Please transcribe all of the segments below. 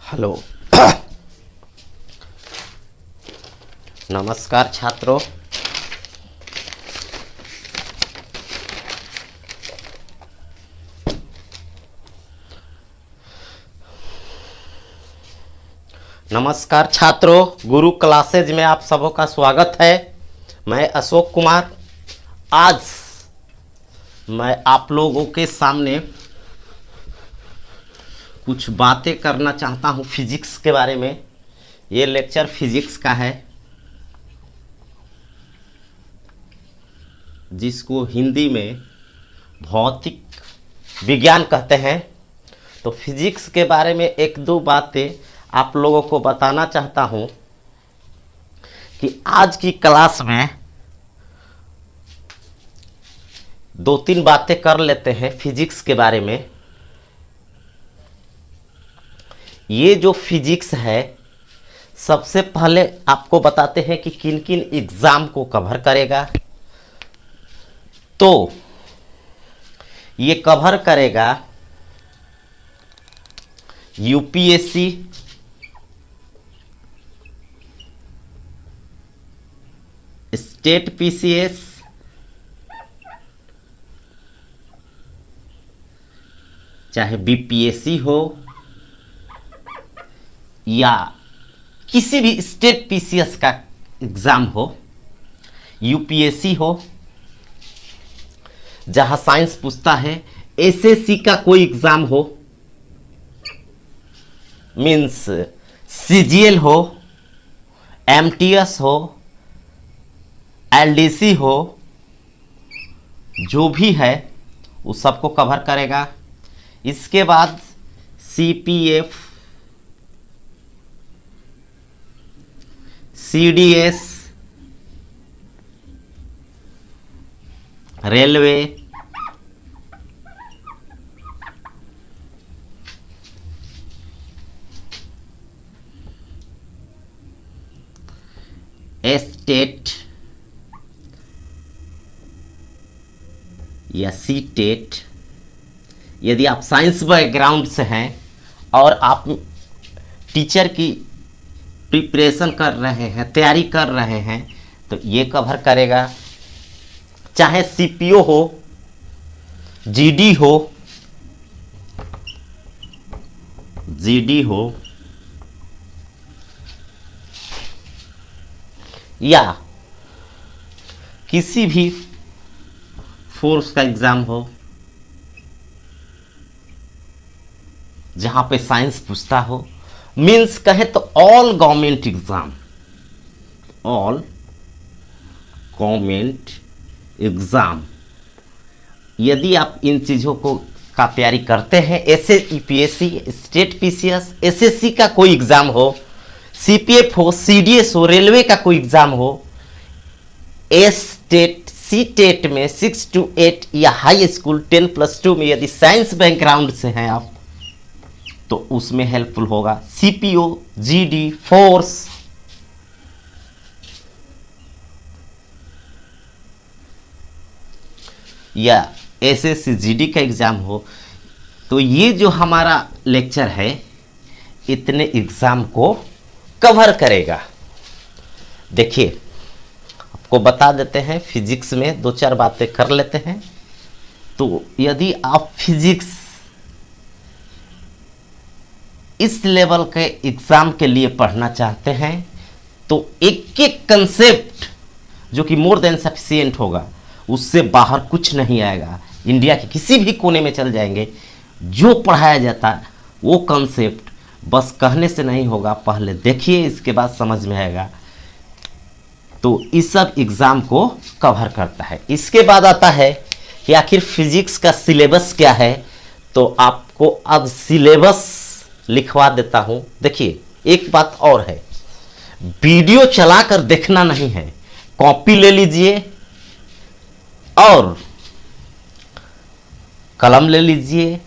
Hello. नमस्कार छात्रों। नमस्कार छात्रों, गुरु क्लासेज में आप सबों का स्वागत है। मैं अशोक कुमार। आज मैं आप लोगों के सामने कुछ बातें करना चाहता हूँ फिजिक्स के बारे में। ये लेक्चर फिजिक्स का है, जिसको हिंदी में भौतिक विज्ञान कहते हैं। तो फिजिक्स के बारे में एक दो बातें आप लोगों को बताना चाहता हूँ कि आज की क्लास में दो तीन बातें कर लेते हैं फिजिक्स के बारे में। ये जो फिजिक्स है, सबसे पहले आपको बताते हैं कि किन किन एग्ज़ाम को कवर करेगा। तो ये कवर करेगा यूपीएससी, स्टेट पीसीएस, चाहे बीपीएससी हो या किसी भी स्टेट पीसीएस का एग्ज़ाम हो, यूपीएससी हो जहां साइंस पूछता है, एसएससी का कोई एग्ज़ाम हो, मीन्स सीजीएल हो, एमटीएस हो, एलडीसी हो, जो भी है वो सबको कवर करेगा। इसके बाद सीपीएफ, सीडीएस, रेलवे, एस्टेट या सीटेट। यदि आप साइंस बैकग्राउंड से हैं और आप टीचर की प्रिपरेशन कर रहे हैं, तैयारी कर रहे हैं, तो ये कवर करेगा। चाहे सीपीओ हो, जीडी हो या किसी भी फोर्स का एग्ज़ाम हो जहाँ पे साइंस पूछता हो, मीन्स कहे तो ऑल गवर्नमेंट एग्ज़ाम, यदि आप इन चीज़ों को का तैयारी करते हैं, SA UPSC, state PCS, SSC का कोई एग्ज़ाम हो, सीपीएफ हो, सीडीएस हो, रेलवे का कोई एग्ज़ाम हो, एस्टेट, सीटेट में 6 to 8 या हाई स्कूल 10+2 में यदि साइंस बैकग्राउंड से हैं आप, तो उसमें हेल्पफुल होगा। सीपीओ, जीडी, फोर्स, या एसएससी जीडी का एग्ज़ाम हो, तो ये जो हमारा लेक्चर है इतने एग्ज़ाम को कवर करेगा। देखिए, आपको बता देते हैं, फिजिक्स में दो चार बातें कर लेते हैं। तो यदि आप फिजिक्स इस लेवल के एग्ज़ाम के लिए पढ़ना चाहते हैं, तो एक एक कंसेप्ट जो कि मोर देन सफिशिएंट होगा, उससे बाहर कुछ नहीं आएगा। इंडिया के किसी भी कोने में चल जाएंगे, जो पढ़ाया जाता है वो कंसेप्ट बस कहने से नहीं होगा, पहले देखिए, इसके बाद समझ में आएगा। तो इस सब एग्ज़ाम को कवर करता है। इसके बाद आता है कि आखिर फिजिक्स का सिलेबस क्या है। तो आपको अब सिलेबस लिखवा देता हूं। देखिए, एक बात और है, वीडियो चलाकर देखना नहीं है, कॉपी ले लीजिए और कलम ले लीजिए,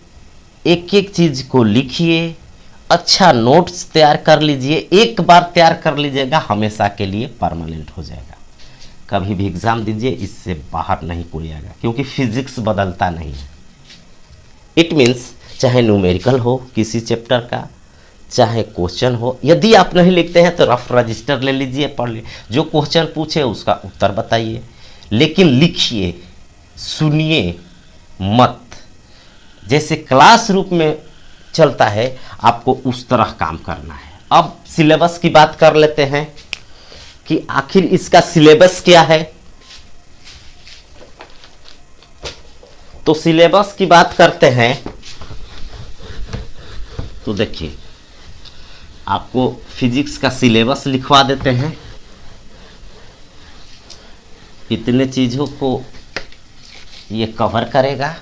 एक एक चीज को लिखिए, अच्छा नोट्स तैयार कर लीजिए। एक बार तैयार कर लीजिएगा, हमेशा के लिए परमानेंट हो जाएगा। कभी भी एग्ज़ाम दीजिए, इससे बाहर नहीं कोई आएगा, क्योंकि फिजिक्स बदलता नहीं है। इट मीन्स चाहे न्यूमेरिकल हो किसी चैप्टर का, चाहे क्वेश्चन हो, यदि आप नहीं लिखते हैं तो रफ रजिस्टर ले लीजिए, पढ़ लीजिए, जो क्वेश्चन पूछे उसका उत्तर बताइए, लेकिन लिखिए, सुनिए मत। जैसे क्लासरूम में चलता है आपको उस तरह काम करना है। अब सिलेबस की बात कर लेते हैं कि आखिर इसका सिलेबस क्या है। तो सिलेबस की बात करते हैं तो देखिए, आपको फिजिक्स का सिलेबस लिखवा देते हैं। इतने चीज़ों को ये कवर करेगा।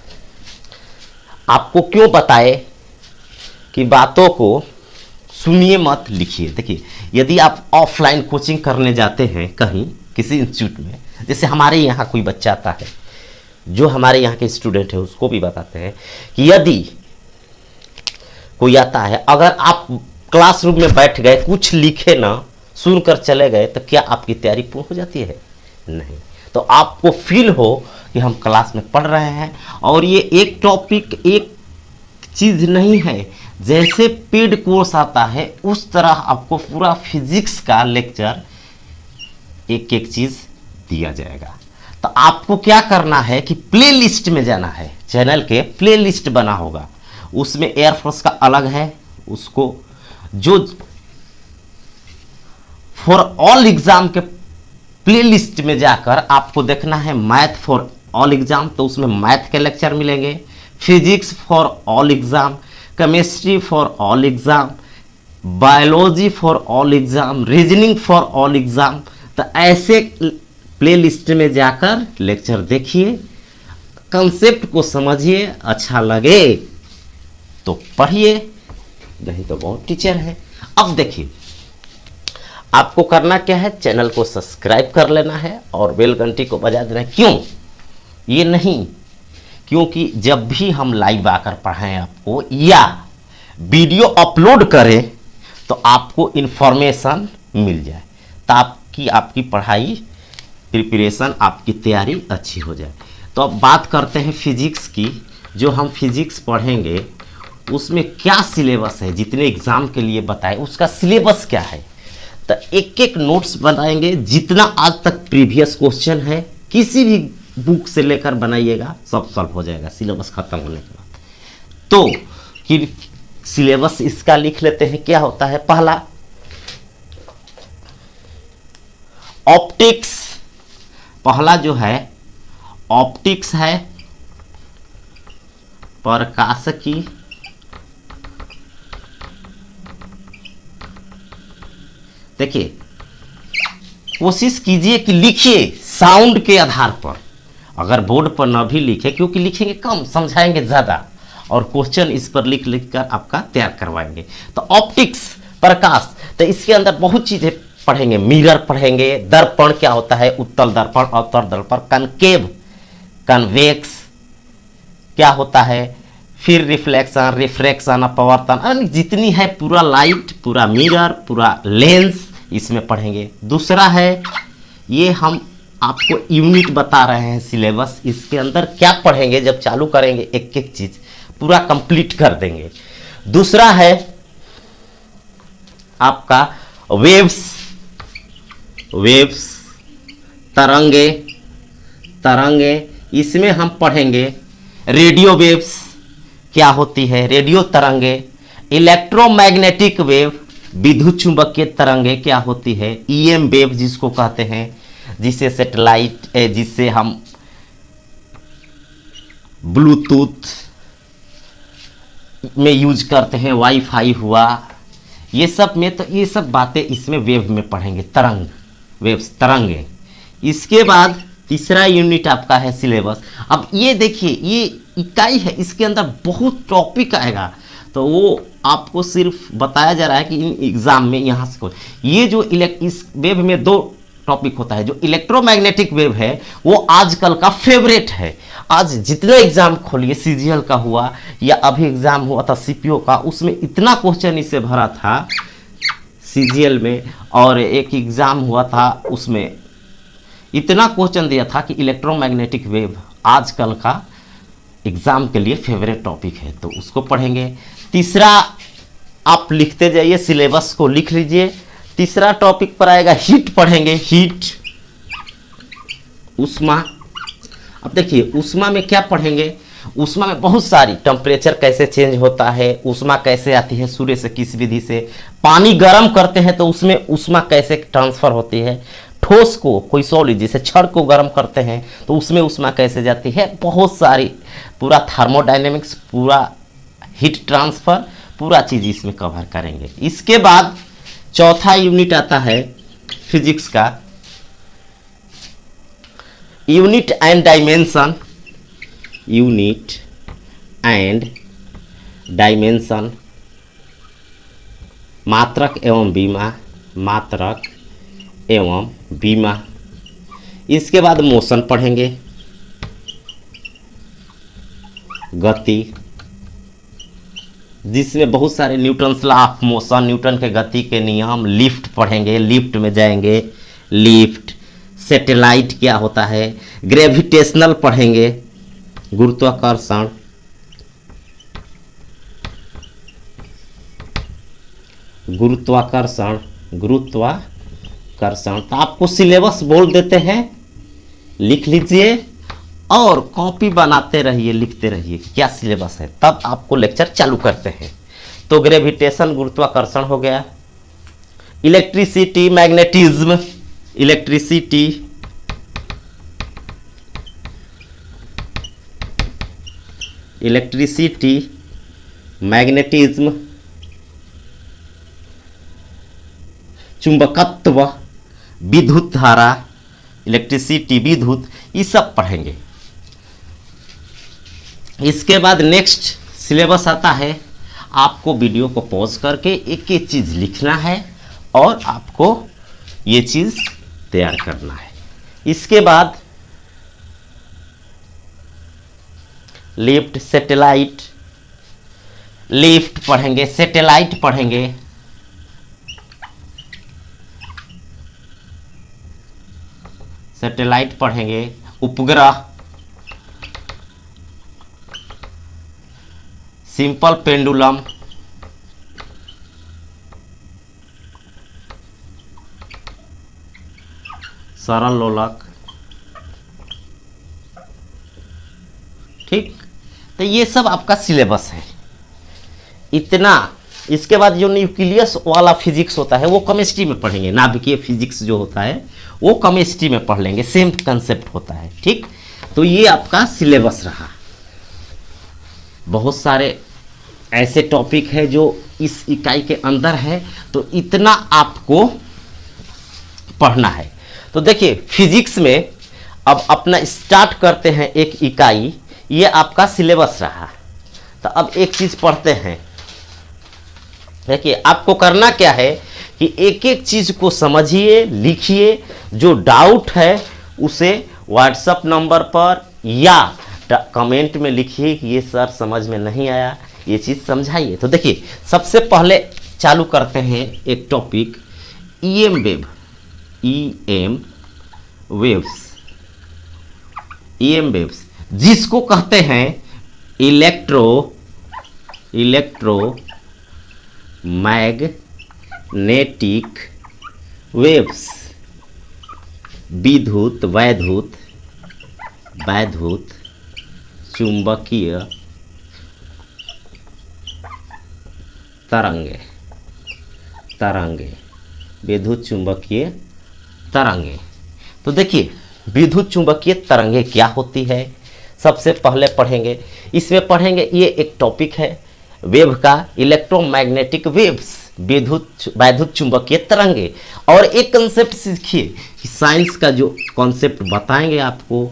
आपको क्यों बताए कि बातों को सुनिए मत, लिखिए। देखिए, यदि आप ऑफलाइन कोचिंग करने जाते हैं कहीं किसी इंस्टीट्यूट में, जैसे हमारे यहाँ कोई बच्चा आता है, जो हमारे यहाँ के स्टूडेंट है उसको भी बताते हैं कि यदि कोई आता है, अगर आप क्लासरूम में बैठ गए, कुछ लिखे ना, सुनकर चले गए, तो क्या आपकी तैयारी पूर्ण हो जाती है? नहीं। तो आपको फील हो कि हम क्लास में पढ़ रहे हैं, और ये एक टॉपिक, एक चीज़ नहीं है। जैसे पेड कोर्स आता है उस तरह आपको पूरा फिजिक्स का लेक्चर एक एक चीज़ दिया जाएगा। तो आपको क्या करना है कि प्ले लिस्ट में जाना है। चैनल के प्ले लिस्ट बना होगा, उसमें एयरफोर्स का अलग है, उसको जो फॉर ऑल एग्जाम के प्ले लिस्ट में जाकर आपको देखना है मैथ फॉर ऑल एग्जाम, तो उसमें मैथ के लेक्चर मिलेंगे, physics for all exam, chemistry for all exam, biology for all exam, reasoning for all exam. तो ऐसे प्ले लिस्ट में जाकर लेक्चर देखिए, कंसेप्ट को समझिए, अच्छा लगे तो पढ़िए, नहीं तो बहुत टीचर है। अब देखिए, आपको करना क्या है, चैनल को सब्सक्राइब कर लेना है और बेल घंटी को बजा देना है। क्यों? ये नहीं, क्योंकि जब भी हम लाइव आकर पढ़ाएं आपको या वीडियो अपलोड करें तो आपको इन्फॉर्मेशन मिल जाए, ताकि आपकी पढ़ाई, प्रिपरेशन, आपकी तैयारी अच्छी हो जाए। तो अब बात करते हैं फिजिक्स की। जो हम फिजिक्स पढ़ेंगे उसमें क्या सिलेबस है, जितने एग्जाम के लिए बताए उसका सिलेबस क्या है। तो एक एक नोट्स बनाएंगे, जितना आज तक प्रीवियस क्वेश्चन है किसी भी बुक से लेकर बनाइएगा, सब सॉल्व हो जाएगा सिलेबस खत्म होने के बाद। तो कि सिलेबस इसका लिख लेते हैं। क्या होता है? पहला ऑप्टिक्स, पहला जो है ऑप्टिक्स है, प्रकाशिकी, देखिए कोशिश कीजिए कि लिखिए साउंड के आधार पर, अगर बोर्ड पर ना भी लिखे, क्योंकि लिखेंगे कम, समझाएंगे ज़्यादा, और क्वेश्चन इस पर लिख लिख कर आपका तैयार करवाएंगे। तो ऑप्टिक्स, प्रकाश, तो इसके अंदर बहुत चीज़ें पढ़ेंगे। मिरर पढ़ेंगे, दर्पण क्या होता है, उत्तल दर्पण, अवतल दर्पण, कनकेव, कन्वेक्स क्या होता है, फिर रिफ्लेक्शन, रिफ्रैक्शन, अपवर्तन, जितनी है पूरा लाइट, पूरा मिरर, पूरा लेंस, इसमें पढ़ेंगे। दूसरा है, ये हम आपको यूनिट बता रहे हैं सिलेबस, इसके अंदर क्या पढ़ेंगे, जब चालू करेंगे एक एक चीज पूरा कंप्लीट कर देंगे। दूसरा है आपका वेव्स, वेव्स, तरंगे, तरंगे, इसमें हम पढ़ेंगे रेडियो वेव्स क्या होती है, रेडियो तरंगे, इलेक्ट्रोमैग्नेटिक वेव, विद्युत चुंबकीय तरंगे क्या होती है, ईएम वेव जिसको कहते हैं, जिसे सैटेलाइट, जिससे हम ब्लूटूथ में यूज करते हैं, वाईफाई हुआ, ये सब में, तो ये सब बातें इसमें वेव में पढ़ेंगे, तरंग, वेव्स, तरंगे। इसके बाद तीसरा यूनिट आपका है सिलेबस। अब ये देखिए, ये इकाई है, इसके अंदर बहुत टॉपिक आएगा, तो वो आपको सिर्फ बताया जा रहा है कि इन एग्जाम में यहाँ से ये जो इस वेव में दो टॉपिक होता है। जो इलेक्ट्रोमैग्नेटिक वेव है वो आजकल का फेवरेट है। आज जितने एग्जाम खोलिए, सीजीएल का हुआ या अभी एग्जाम हुआ था सीपीओ का, उसमें इतना क्वेश्चन इससे भरा था सीजीएल में, और एक एग्जाम हुआ था उसमें इतना क्वेश्चन दिया था कि इलेक्ट्रोमैग्नेटिक वेव आजकल का एग्जाम के लिए फेवरेट टॉपिक है, तो उसको पढ़ेंगे। तीसरा आप लिखते जाइए, सिलेबस को लिख लीजिए। तीसरा टॉपिक पर आएगा हीट पढ़ेंगे, हीट, ऊष्मा। अब देखिए ऊष्मा में क्या पढ़ेंगे, ऊष्मा में बहुत सारी, टेम्परेचर कैसे चेंज होता है, ऊष्मा कैसे आती है सूर्य से, किस विधि से, पानी गर्म करते हैं तो उसमें ऊष्मा कैसे ट्रांसफर होती है, ठोस को कोई सॉलिड जैसे छड़ को गर्म करते हैं तो उसमें ऊष्मा कैसे जाती है, बहुत सारी, पूरा थर्मोडायनेमिक्स, पूरा हीट ट्रांसफर, पूरा चीज़ इसमें कवर करेंगे। इसके बाद चौथा यूनिट आता है फिजिक्स का, unit and dimension, unit and dimension, मात्रक एवं बीमा, मात्रक एवं बीमा। इसके बाद मोशन पढ़ेंगे, गति, जिसमें बहुत सारे Newton's law of motion, Newton के गति के नियम, लिफ्ट पढ़ेंगे, लिफ्ट में जाएंगे, लिफ्ट, सैटेलाइट क्या होता है, ग्रेविटेशनल पढ़ेंगे, गुरुत्वाकर्षण, गुरुत्वाकर्षण, गुरुत्वाकर्षण। तो आपको सिलेबस बोल देते हैं, लिख लीजिए और कॉपी बनाते रहिए, लिखते रहिए क्या सिलेबस है, तब आपको लेक्चर चालू करते हैं। तो ग्रेविटेशन, गुरुत्वाकर्षण हो गया, electricity, magnetism, electricity, electricity, magnetism, चुंबकत्व, विद्युत धारा, इलेक्ट्रिसिटी, विद्युत, ये सब पढ़ेंगे। इसके बाद नेक्स्ट सिलेबस आता है, आपको वीडियो को पॉज करके एक एक चीज़ लिखना है और आपको ये चीज़ तैयार करना है। इसके बाद लिफ्ट, सैटेलाइट, लिफ्ट पढ़ेंगे, सैटेलाइट पढ़ेंगे, सैटेलाइट पढ़ेंगे, उपग्रह, सिंपल पेंडुलम, सरल लोलक। ठीक, तो ये सब आपका सिलेबस है इतना। इसके बाद जो न्यूक्लियस वाला फिजिक्स होता है वो केमिस्ट्री में पढ़ेंगे, नाभिकीय फिजिक्स जो होता है वो केमिस्ट्री में पढ़ लेंगे, सेम कंसेप्ट होता है। ठीक, तो ये आपका सिलेबस रहा। बहुत सारे ऐसे टॉपिक है जो इस इकाई के अंदर है, तो इतना आपको पढ़ना है। तो देखिए फिजिक्स में अब अपना स्टार्ट करते हैं एक इकाई, ये आपका सिलेबस रहा। तो अब एक चीज़ पढ़ते हैं। देखिए आपको करना क्या है कि एक एक चीज़ को समझिए, लिखिए, जो डाउट है उसे व्हाट्सएप नंबर पर या कमेंट में लिखिए कि ये सर समझ में नहीं आया, ये चीज़ समझाइए। तो देखिए सबसे पहले चालू करते हैं एक topic, EM wave, EM waves, EM waves जिसको कहते हैं इलेक्ट्रोमैग्नेटिक वेव्स, विद्युत, वैद्युत, चुंबकीय तरंगे, विद्युत चुंबकीय तरंगे। तो देखिए विद्युत चुंबकीय तरंगे क्या होती है, सबसे पहले पढ़ेंगे। इसमें पढ़ेंगे, ये एक टॉपिक है वेव का, इलेक्ट्रोमैग्नेटिक वेव्स, वैद्युत चुंबकीय तरंगे। और एक कंसेप्ट सीखिए कि साइंस का जो कॉन्सेप्ट बताएंगे आपको,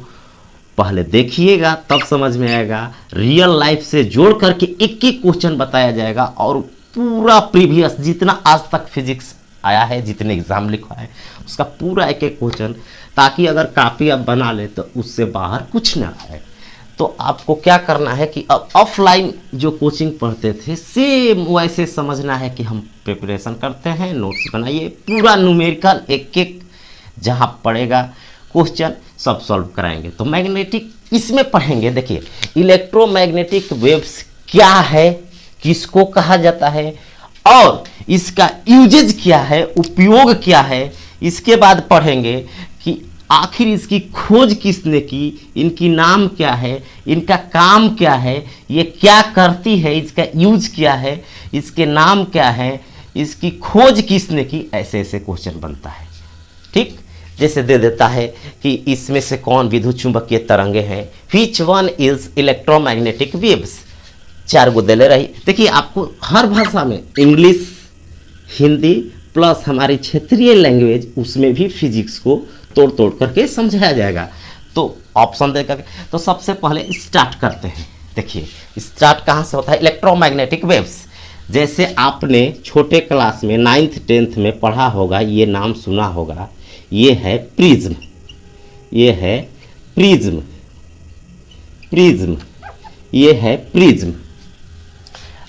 पहले देखिएगा तब समझ में आएगा। रियल लाइफ से जोड़ करके एक एक क्वेश्चन बताया जाएगा और पूरा प्रीवियस जितना आज तक फिजिक्स आया है, जितने एग्जाम लिखा है उसका पूरा एक एक क्वेश्चन, ताकि अगर कॉपी आप बना ले तो उससे बाहर कुछ ना आए। तो आपको क्या करना है कि अब ऑफलाइन जो कोचिंग पढ़ते थे सेम वैसे समझना है कि हम प्रिपरेशन करते हैं, नोट्स बनाइए, पूरा न्यूमेरिकल एक एक जहाँ पड़ेगा क्वेश्चन सब सॉल्व कराएंगे। तो मैग्नेटिक इसमें पढ़ेंगे। देखिए इलेक्ट्रोमैग्नेटिक वेव्स क्या है, किसको कहा जाता है और इसका यूजेज क्या है, उपयोग क्या है, इसके बाद पढ़ेंगे कि आखिर इसकी खोज किसने की, इनकी नाम क्या है, इनका काम क्या है, ये क्या करती है, इसका यूज क्या है, इसके नाम क्या है, इसकी खोज किसने की, ऐसे ऐसे क्वेश्चन बनता है। ठीक, जैसे दे देता है कि इसमें से कौन विद्युत चुंबकीय तरंगे हैं, which one is electromagnetic waves, 4 गो दे ले रही। देखिए आपको हर भाषा में, इंग्लिश, हिंदी प्लस हमारी क्षेत्रीय लैंग्वेज, उसमें भी फिजिक्स को तोड़ तोड़ करके समझाया जाएगा। तो ऑप्शन दे करके, तो सबसे पहले स्टार्ट करते हैं। देखिए स्टार्ट कहाँ से होता है, इलेक्ट्रोमैग्नेटिक वेव्स। जैसे आपने छोटे क्लास में 9th 10th में पढ़ा होगा, ये नाम सुना होगा, ये है प्रिज्म, ये है प्रिज्म, प्रिज्म, ये है प्रिज्म।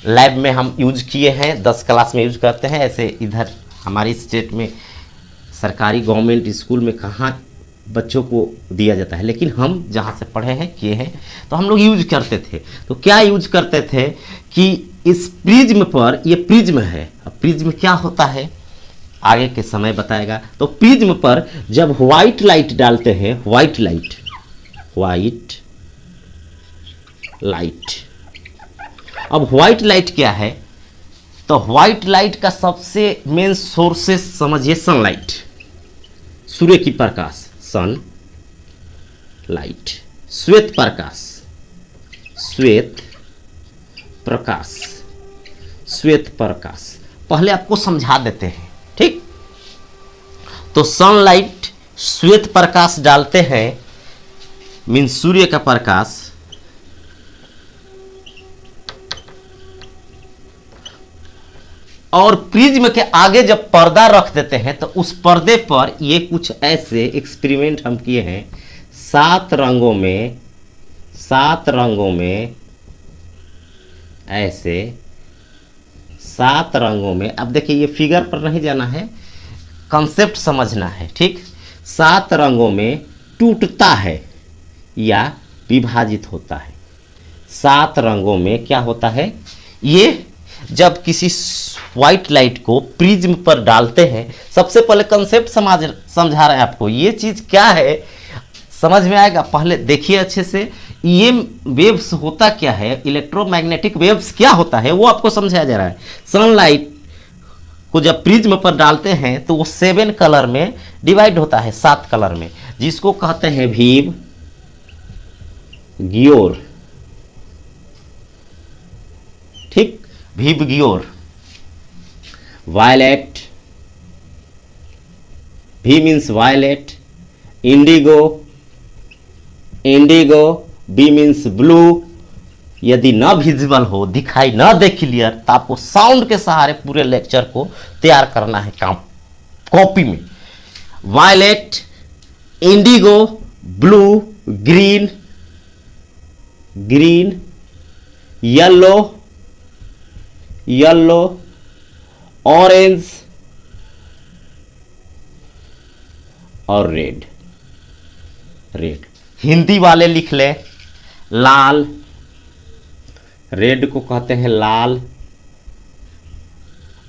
लैब में हम यूज किए हैं, 10 क्लास में यूज करते हैं। ऐसे इधर हमारी स्टेट में सरकारी गवर्नमेंट स्कूल में कहाँ बच्चों को दिया जाता है, लेकिन हम जहाँ से पढ़े हैं, किए हैं, तो हम लोग यूज करते थे। तो क्या यूज करते थे कि इस प्रिज्म पर, ये प्रिज्म है, अब प्रिज्म क्या होता है आगे के समय बताएगा। तो प्रिज्म पर जब व्हाइट लाइट डालते हैं, व्हाइट लाइट, व्हाइट लाइट, अब व्हाइट लाइट क्या है, तो व्हाइट लाइट का सबसे मेन सोर्सेस समझिए सनलाइट, सूर्य की प्रकाश, सन लाइट, श्वेत प्रकाश, श्वेत प्रकाश, श्वेत प्रकाश। पहले आपको समझा देते हैं, ठीक। तो सनलाइट, श्वेत प्रकाश डालते हैं, मीन सूर्य का प्रकाश, और प्रिज्म के आगे जब पर्दा रख देते हैं तो उस पर्दे पर ये कुछ ऐसे एक्सपेरिमेंट हम किए हैं, 7 रंगों में, 7 रंगों में, ऐसे 7 रंगों में। अब देखिए ये फिगर पर नहीं जाना है, कंसेप्ट समझना है, ठीक। 7 रंगों में टूटता है या विभाजित होता है। 7 रंगों में क्या होता है, ये जब किसी व्हाइट लाइट को प्रिज्म पर डालते हैं, सबसे पहले कंसेप्ट समझा रहे हैं आपको, ये चीज क्या है समझ में आएगा। पहले देखिए अच्छे से, ये वेव्स होता क्या है, इलेक्ट्रोमैग्नेटिक वेव्स क्या होता है, वो आपको समझाया जा रहा है। सनलाइट को जब प्रिज्म पर डालते हैं तो वो 7 कलर में डिवाइड होता है, 7 कलर में, जिसको कहते हैं विव गियोर, ठीक, विव गियोर। Violet, V means violet, indigo, indigo, B means blue. यदि न विजिबल हो, दिखाई न दे क्लियर, तो आपको साउंड के सहारे पूरे लेक्चर को तैयार करना है कॉपी में। Violet, indigo, blue, green, green, yellow, yellow, orange और रेड, रेड। हिंदी वाले लिख लें लाल, रेड को कहते हैं लाल,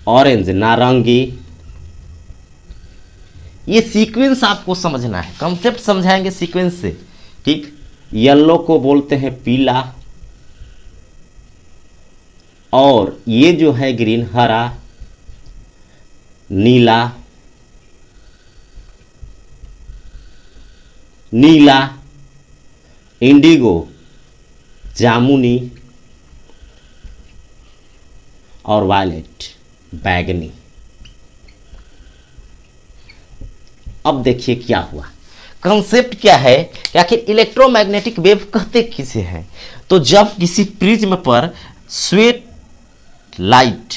ऑरेंज नारंगी। ये सीक्वेंस आपको समझना है, कंसेप्ट समझाएंगे सीक्वेंस से, ठीक। येलो को बोलते हैं पीला, और ये जो है ग्रीन हरा, नीला, नीला, इंडिगो जामुनी, और वायलेट बैगनी। अब देखिए क्या हुआ, कंसेप्ट क्या है कि आखिर इलेक्ट्रोमैग्नेटिक वेव कहते किसे हैं। तो जब किसी प्रिज्म पर श्वेत लाइट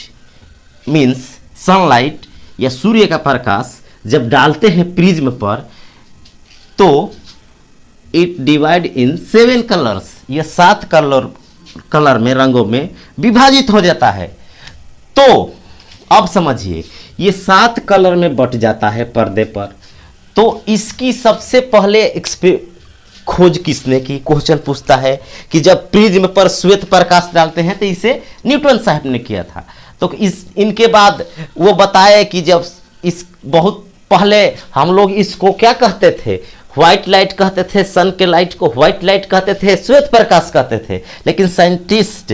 मीन्स सनलाइट या सूर्य का प्रकाश जब डालते हैं प्रिज्म पर, तो इट डिवाइड इन 7 कलर्स, ये 7 कलर में, रंगों में विभाजित हो जाता है। तो अब समझिए, ये 7 कलर में बट जाता है पर्दे पर। तो इसकी सबसे पहले खोज किसने की, क्वेश्चन पूछता है कि जब प्रिज्म पर श्वेत प्रकाश डालते हैं, तो इसे न्यूटन साहब ने किया था। तो इस इनके बाद वो बताए कि जब इस बहुत पहले हम लोग इसको क्या कहते थे, व्हाइट लाइट कहते थे, सन के लाइट को व्हाइट लाइट कहते थे, श्वेत प्रकाश कहते थे। लेकिन साइंटिस्ट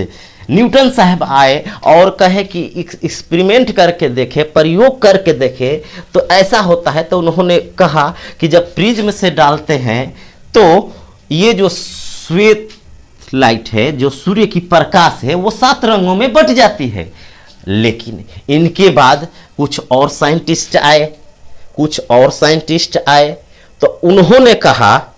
न्यूटन साहब आए और कहे कि एक्सपेरिमेंट करके देखे, प्रयोग करके देखे तो ऐसा होता है। तो उन्होंने कहा कि जब प्रिज्म से डालते हैं तो ये जो श्वेत लाइट है, जो सूर्य की प्रकाश है, वो 7 रंगों में बट जाती है। लेकिन इनके बाद कुछ और साइंटिस्ट आए, तो उन्होंने कहा,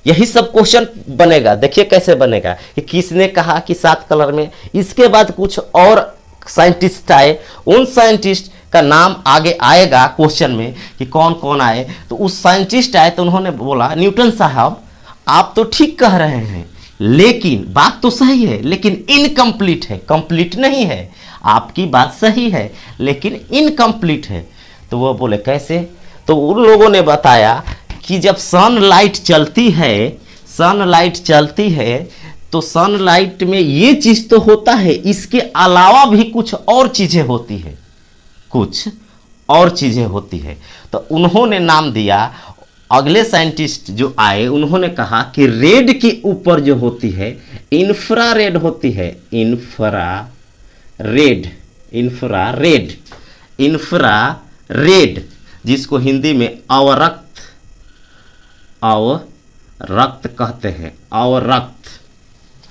यही सब क्वेश्चन बनेगा, देखिए कैसे बनेगा कि किसने कहा कि 7 कलर में। इसके बाद कुछ और साइंटिस्ट आए, उन साइंटिस्ट का नाम आगे आएगा क्वेश्चन में कि कौन कौन आए। तो उस साइंटिस्ट आए तो उन्होंने बोला, न्यूटन साहब आप तो ठीक कह रहे हैं, लेकिन बात तो सही है लेकिन इनकम्प्लीट है, कंप्लीट नहीं है। आपकी बात सही है लेकिन इनकम्प्लीट है। तो वो बोले कैसे? तो उन लोगों ने बताया कि जब सनलाइट चलती है तो सनलाइट में ये चीज तो होता है, इसके अलावा भी कुछ और चीजें होती है। तो उन्होंने नाम दिया, अगले साइंटिस्ट जो आए उन्होंने कहा कि रेड के ऊपर जो होती है इंफ्रारेड होती है। इंफ्रारेड जिसको हिंदी में अवरक्त कहते हैं, अवरक्त।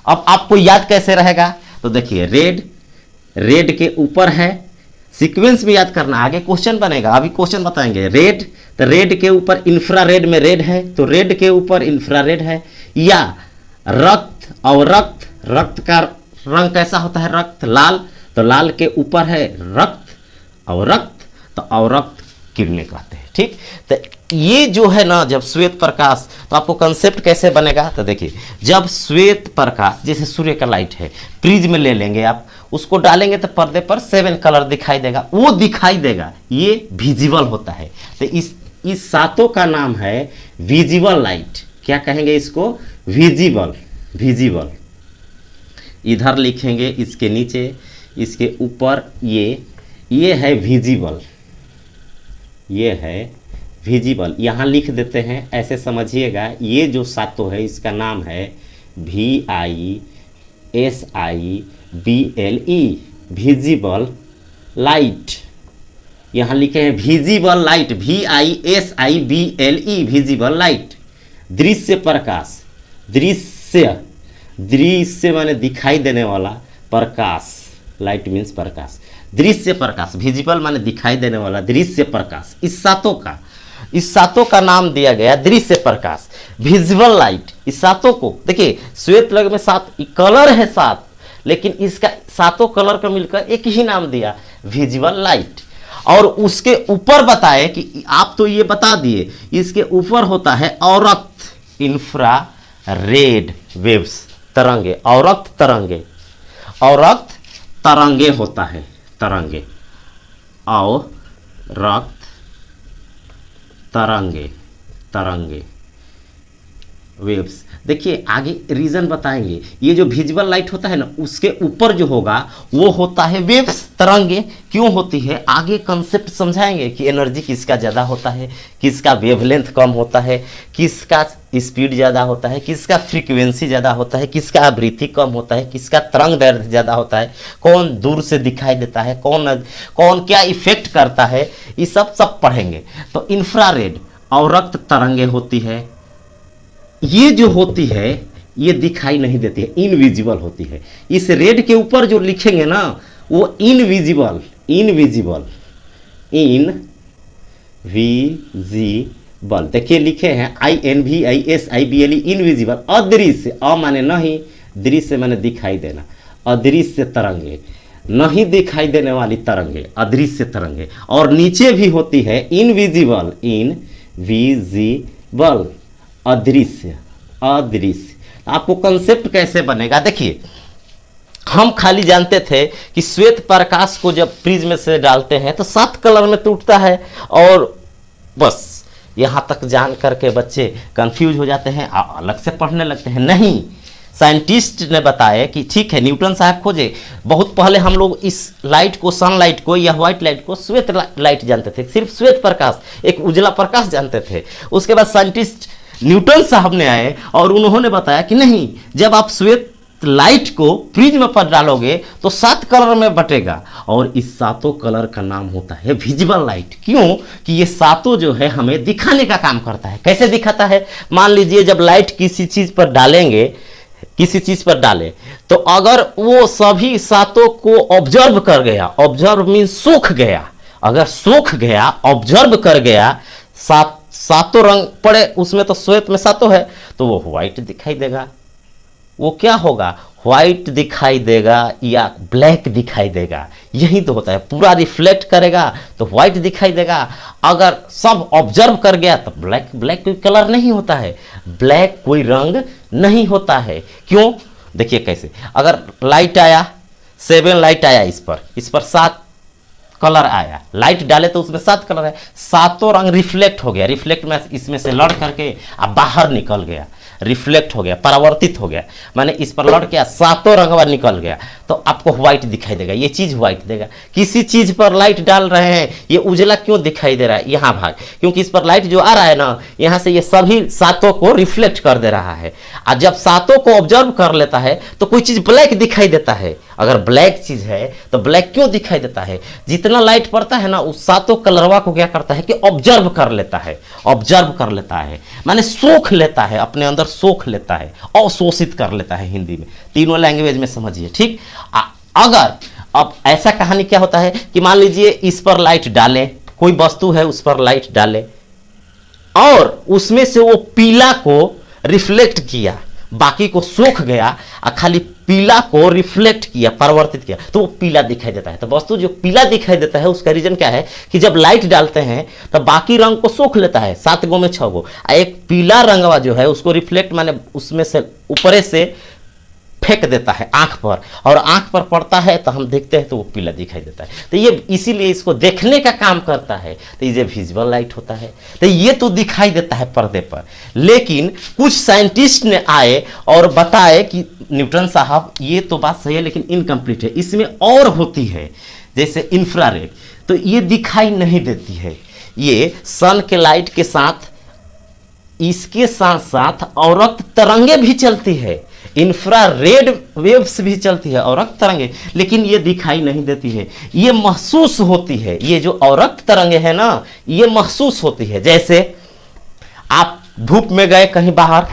अब आपको याद कैसे रहेगा? तो देखिए रेड के ऊपर है, सीक्वेंस में याद करना, आगे क्वेश्चन बनेगा, अभी क्वेश्चन बताएंगे। रेड, तो रेड के ऊपर इंफ्रारेड में रेड है, तो रेड के ऊपर इंफ्रारेड है। या रक्त, अवरक्त, रक्त का रंग कैसा होता है? रक्त, लाल, तो लाल के ऊपर है रक्त, अवरक्त, तो अवरक्त किरणें कहते हैं। ठीक, तो ये जो है ना, जब श्वेत प्रकाश, तो आपको कंसेप्ट कैसे बनेगा? तो देखिए, जब श्वेत प्रकाश, जैसे सूर्य का लाइट है, प्रिज्म ले लेंगे आप, उसको डालेंगे तो पर्दे पर 7 कलर दिखाई देगा, वो दिखाई देगा, ये विजिबल होता है। तो इस 7 का नाम है विजिबल लाइट। क्या कहेंगे इसको? विजिबल। इधर लिखेंगे, इसके नीचे, इसके ऊपर, ये है विजिबल, ये है विजिबल। यहाँ लिख देते हैं, ऐसे समझिएगा। ये जो 7 है इसका नाम है VISIBLE, विजिबल लाइट। यहाँ लिखे हैं visible light, VISIBLE, visible light. दृश्य प्रकाश, दृश्य माने दिखाई देने वाला, प्रकाश, लाइट मीन्स प्रकाश, दृश्य प्रकाश, विजिबल माने दिखाई देने वाला, दृश्य प्रकाश। इस 7 का नाम दिया गया दृश्य प्रकाश, विजिबल लाइट। इस 7 को देखिए, श्वेत रंग में 7 कलर है, 7, लेकिन इसका 7 कलर का मिलकर एक ही नाम दिया, विजिबल लाइट। और उसके ऊपर बताए कि आप तो ये बता दिए, इसके ऊपर होता है अवरक्त, इंफ्रारेड वेव्स, तरंगे, अवरक्त तरंगे होता है, तरंगे, अवरक्त तरंगे वेव्स। देखिए आगे रीजन बताएंगे। ये जो विजिबल लाइट होता है ना, उसके ऊपर जो होगा वो होता है वेव्स, तरंगे। क्यों होती है आगे कंसेप्ट समझाएंगे कि एनर्जी किसका ज़्यादा होता है, किसका वेवलेंथ कम होता है, किसका स्पीड ज़्यादा होता है, किसका फ्रीक्वेंसी ज़्यादा होता है, किसका आवृत्ति कम होता है, किसका तरंग दैर्ध्य ज़्यादा होता है, कौन दूर से दिखाई देता है, कौन क्या इफेक्ट करता है, ये सब पढ़ेंगे। तो इंफ्रारेड अवरक्त तरंगे होती है, ये जो होती है ये दिखाई नहीं देती है, इनविजिबल होती है। इस रेड के ऊपर जो लिखेंगे ना वो इनविजिबल देखिए लिखे हैं INVISIBLE, इनविजिबल, अदृश्य, अ माने नहीं, दृश्य माने दिखाई देना, अदृश्य तरंगे, नहीं दिखाई देने वाली तरंगे, अदृश्य तरंगे। और नीचे भी होती है इनविजिबल, अदृश्य। आपको कंसेप्ट कैसे बनेगा? देखिए, हम खाली जानते थे कि श्वेत प्रकाश को जब प्रिज्म से डालते हैं तो 7 कलर में टूटता है, और बस यहाँ तक जान करके बच्चे कंफ्यूज हो जाते हैं, अलग से पढ़ने लगते हैं। नहीं, साइंटिस्ट ने बताया कि ठीक है, न्यूटन साहब खोजे। बहुत पहले हम लोग इस लाइट को, सनलाइट को या व्हाइट लाइट को श्वेत लाइट जानते थे, सिर्फ श्वेत प्रकाश, एक उजला प्रकाश जानते थे। उसके बाद साइंटिस्ट न्यूटन साहब ने आए और उन्होंने बताया कि नहीं, जब आप श्वेत लाइट को प्रिज्म पर डालोगे तो 7 कलर में बटेगा, और इस 7 कलर का नाम होता है विजिबल लाइट। क्यों? कि ये 7 जो है हमें दिखाने का काम करता है। कैसे दिखाता है? मान लीजिए जब लाइट किसी चीज पर डालेंगे, किसी चीज पर डाले, तो अगर वो सभी 7 को ऑब्जर्व कर गया, ऑब्जर्व मीन सूख गया, अगर सूख गया, ऑब्जर्व कर गया, 7 रंग पड़े उसमें, तो श्वेत में 7 है, तो वो व्हाइट दिखाई देगा। वो क्या होगा? व्हाइट दिखाई देगा या ब्लैक दिखाई देगा। यही तो होता है, पूरा रिफ्लेक्ट करेगा तो व्हाइट दिखाई देगा। अगर सब ऑब्जर्व कर गया तो ब्लैक, ब्लैक कोई कलर नहीं होता है, ब्लैक कोई रंग नहीं होता है। क्यों? देखिए कैसे, अगर लाइट आया, 7 लाइट आया, इस पर 7 कलर आया, लाइट डाले तो उसमें 7 कलर है, 7 रंग रिफ्लेक्ट हो गया, रिफ्लेक्ट में इसमें से लड़ करके अब बाहर निकल गया, रिफ्लेक्ट हो गया, परावर्तित हो गया, माने इस पर लड़ के 7 रंगवा निकल गया, तो आपको व्हाइट दिखाई देगा, ये चीज व्हाइट देगा। किसी चीज पर लाइट डाल रहे हैं, ये उजला क्यों दिखाई दे रहा है? यहाँ भाग, क्योंकि इस पर लाइट जो आ रहा है ना, यहाँ से ये सभी 7 को रिफ्लेक्ट कर दे रहा है, और जब 7 को ऑब्जर्व कर लेता है तो कोई चीज ब्लैक दिखाई देता है। अगर ब्लैक चीज है तो ब्लैक क्यों दिखाई देता है? जितना लाइट पड़ता है ना, उस 7 कलरवा को क्या करता है कि ऑब्जर्व कर लेता है, ऑब्जर्व कर लेता है, माने सोख लेता है, अपने अंदर सोख लेता है, अवशोषित कर लेता है। हिंदी में तीनों लैंग्वेज में समझिए, ठीक। अगर अब ऐसा कहानी क्या होता है कि मान लीजिए इस पर लाइट डाले, कोई वस्तु है उस पर लाइट डाले और उसमें से वो पीला को रिफ्लेक्ट किया, बाकी को सोख गया और खाली पीला को रिफ्लेक्ट किया, परिवर्तित किया, तो वो पीला दिखाई देता है। तो वस्तु जो पीला दिखाई देता है उसका रीजन क्या है कि जब लाइट डालते हैं तो बाकी रंग को सोख लेता है, 7 गो में 6 गो, एक पीला रंगवा जो है उसको रिफ्लेक्ट माने उसमें से ऊपरे से फेंक देता है आंख पर, और आंख पर पड़ता है तो हम देखते हैं तो वो पीला दिखाई देता है। तो ये इसीलिए इसको देखने का काम करता है, तो ये विजुअल लाइट होता है। तो ये तो दिखाई देता है पर्दे पर, लेकिन कुछ साइंटिस्ट ने आए और बताए कि न्यूटन साहब ये तो बात सही है लेकिन इनकम्प्लीट है, इसमें और होती है, जैसे इंफ्रारेड, तो ये दिखाई नहीं देती है। ये सन के लाइट के साथ, इसके साथ साथ औरक्त तरंगे भी चलती है, इंफ्रारेड वेव्स भी चलती है, औरक्त तरंगे, लेकिन ये दिखाई नहीं देती है, ये महसूस होती है। ये जो औरक्त तरंगे है ना, ये महसूस होती है। जैसे आप धूप में गए कहीं बाहर,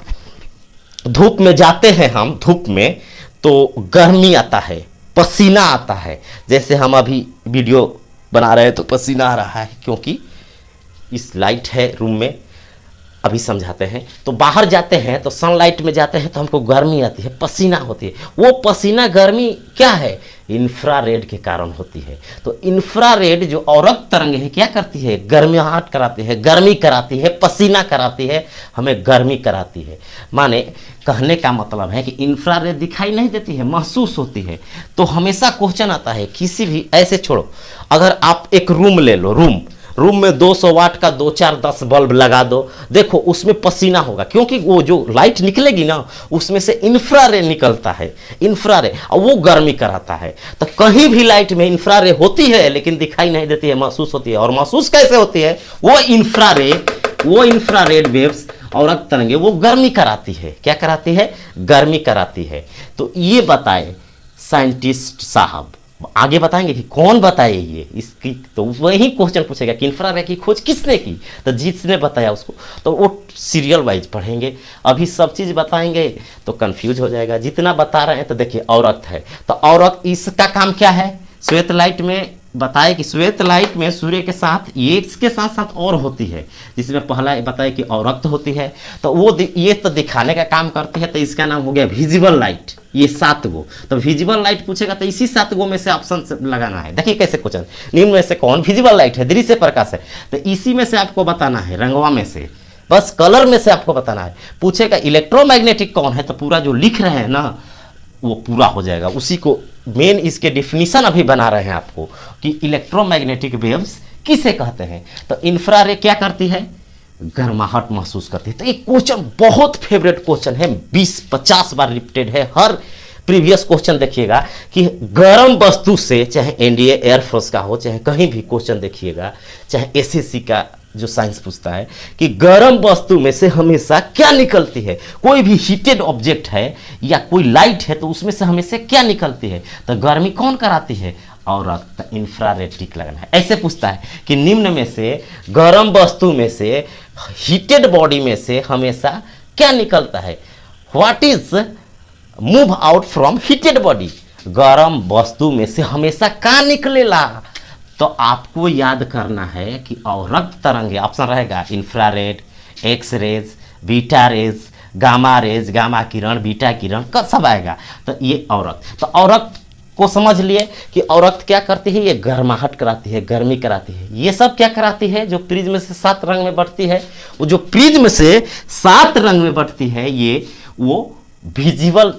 धूप में जाते हैं हम, धूप में तो गर्मी आता है, पसीना आता है। जैसे हम अभी वीडियो बना रहे हैं तो पसीना आ रहा है, क्योंकि इस लाइट है रूम में, अभी समझाते हैं। तो बाहर जाते हैं तो सनलाइट में जाते हैं तो हमको गर्मी आती है, पसीना होती है। वो पसीना गर्मी क्या है? इंफ्रारेड के कारण होती है। तो इंफ्रारेड जो औरक्त तरंगे है क्या करती है? गर्माहट कराती है, गर्मी कराती है, पसीना कराती है, हमें गर्मी कराती है। माने कहने का मतलब है कि इंफ्रारेड दिखाई नहीं देती है, महसूस होती है। तो हमेशा क्वेश्चन आता है किसी भी, ऐसे छोड़ो, अगर आप एक रूम ले लो, रूम में 200 वाट का 2, 4, 10 बल्ब लगा दो, देखो उसमें पसीना होगा, क्योंकि वो जो लाइट निकलेगी ना उसमें से इंफ्रारेड निकलता है, इंफ्रारेड, और वो गर्मी कराता है। तो कहीं भी लाइट में इंफ्रारेड होती है लेकिन दिखाई नहीं देती है, महसूस होती है। और महसूस कैसे होती है? वो इंफ्रारेड वेव्स और तरंगे वो गर्मी कराती है। क्या कराती है? गर्मी कराती है। तो ये बताए साइंटिस्ट साहब, आगे बताएंगे कि कौन बताए ये इसकी, तो वही क्वेश्चन पूछेगा कि इंफ्रारेड की खोज किसने की, तो जिसने बताया उसको, तो वो सीरियल वाइज पढ़ेंगे। अभी सब चीज़ बताएंगे तो कंफ्यूज हो जाएगा। जितना बता रहे हैं तो देखिए, औरत है तो औरत, इसका काम क्या है? श्वेत लाइट में बताए कि श्वेत लाइट में सूर्य के साथ, ये इसके साथ साथ और होती है, जिसमें पहला बताया कि औरत होती है, तो वो ये तो दिखाने का काम करती है। तो इसका नाम हो गया विजिबल लाइट। ये 7 गो, तो विजिबल लाइट पूछेगा तो इसी 7 गो में से ऑप्शन लगाना है। देखिए कैसे क्वेश्चन, निम्न में से कौन विजिबल लाइट है? दृश्य प्रकाश है, तो इसी में से आपको बताना है, रंगवा में से, बस कलर में से आपको बताना है। पूछेगा इलेक्ट्रोमैग्नेटिक कौन है, तो पूरा जो लिख रहे हैं ना वो पूरा हो जाएगा। उसी को मेन इसके डिफिनीशन अभी बना रहे हैं आपको कि इलेक्ट्रोमैग्नेटिक वेव्स किसे कहते हैं। तो इंफ्रारेड क्या करती है? गर्माहट महसूस करती है। तो ये क्वेश्चन बहुत फेवरेट क्वेश्चन है, 20-50 बार रिपीटेड है। हर प्रीवियस क्वेश्चन देखिएगा कि गर्म वस्तु से, चाहे एनडीए एयरफोर्स का हो, चाहे कहीं भी क्वेश्चन देखिएगा, चाहे एसएससी का जो साइंस पूछता है कि गर्म वस्तु में से हमेशा क्या निकलती है। कोई भी हीटेड ऑब्जेक्ट है या कोई लाइट है तो उसमें से हमेशा क्या निकलती है, तो गर्मी कौन कराती है, औरत। इंफ्रारेड टिक लगना है। ऐसे पूछता है कि निम्न में से गर्म वस्तु में से, हीटेड बॉडी में से हमेशा क्या निकलता है, what is move out from heated body. गर्म वस्तु में से हमेशा क्या निकलेला, तो आपको याद करना है कि अवरक्त तरंगे, ऑप्शन रहेगा infrared, X rays, beta rays, gamma rays, gamma किरण, बीटा किरण का सब आएगा। तो ये अवरक्त, तो अवरक्त को समझ लिए कि अवरक्त क्या करती है, ये गर्माहट कराती है, गर्मी कराती है। ये सब क्या कराती है, जो प्रिज्म से 7 रंग में बढ़ती है, वो जो प्रिज्म से 7 रंग में बढ़ती है, ये वो विजिबल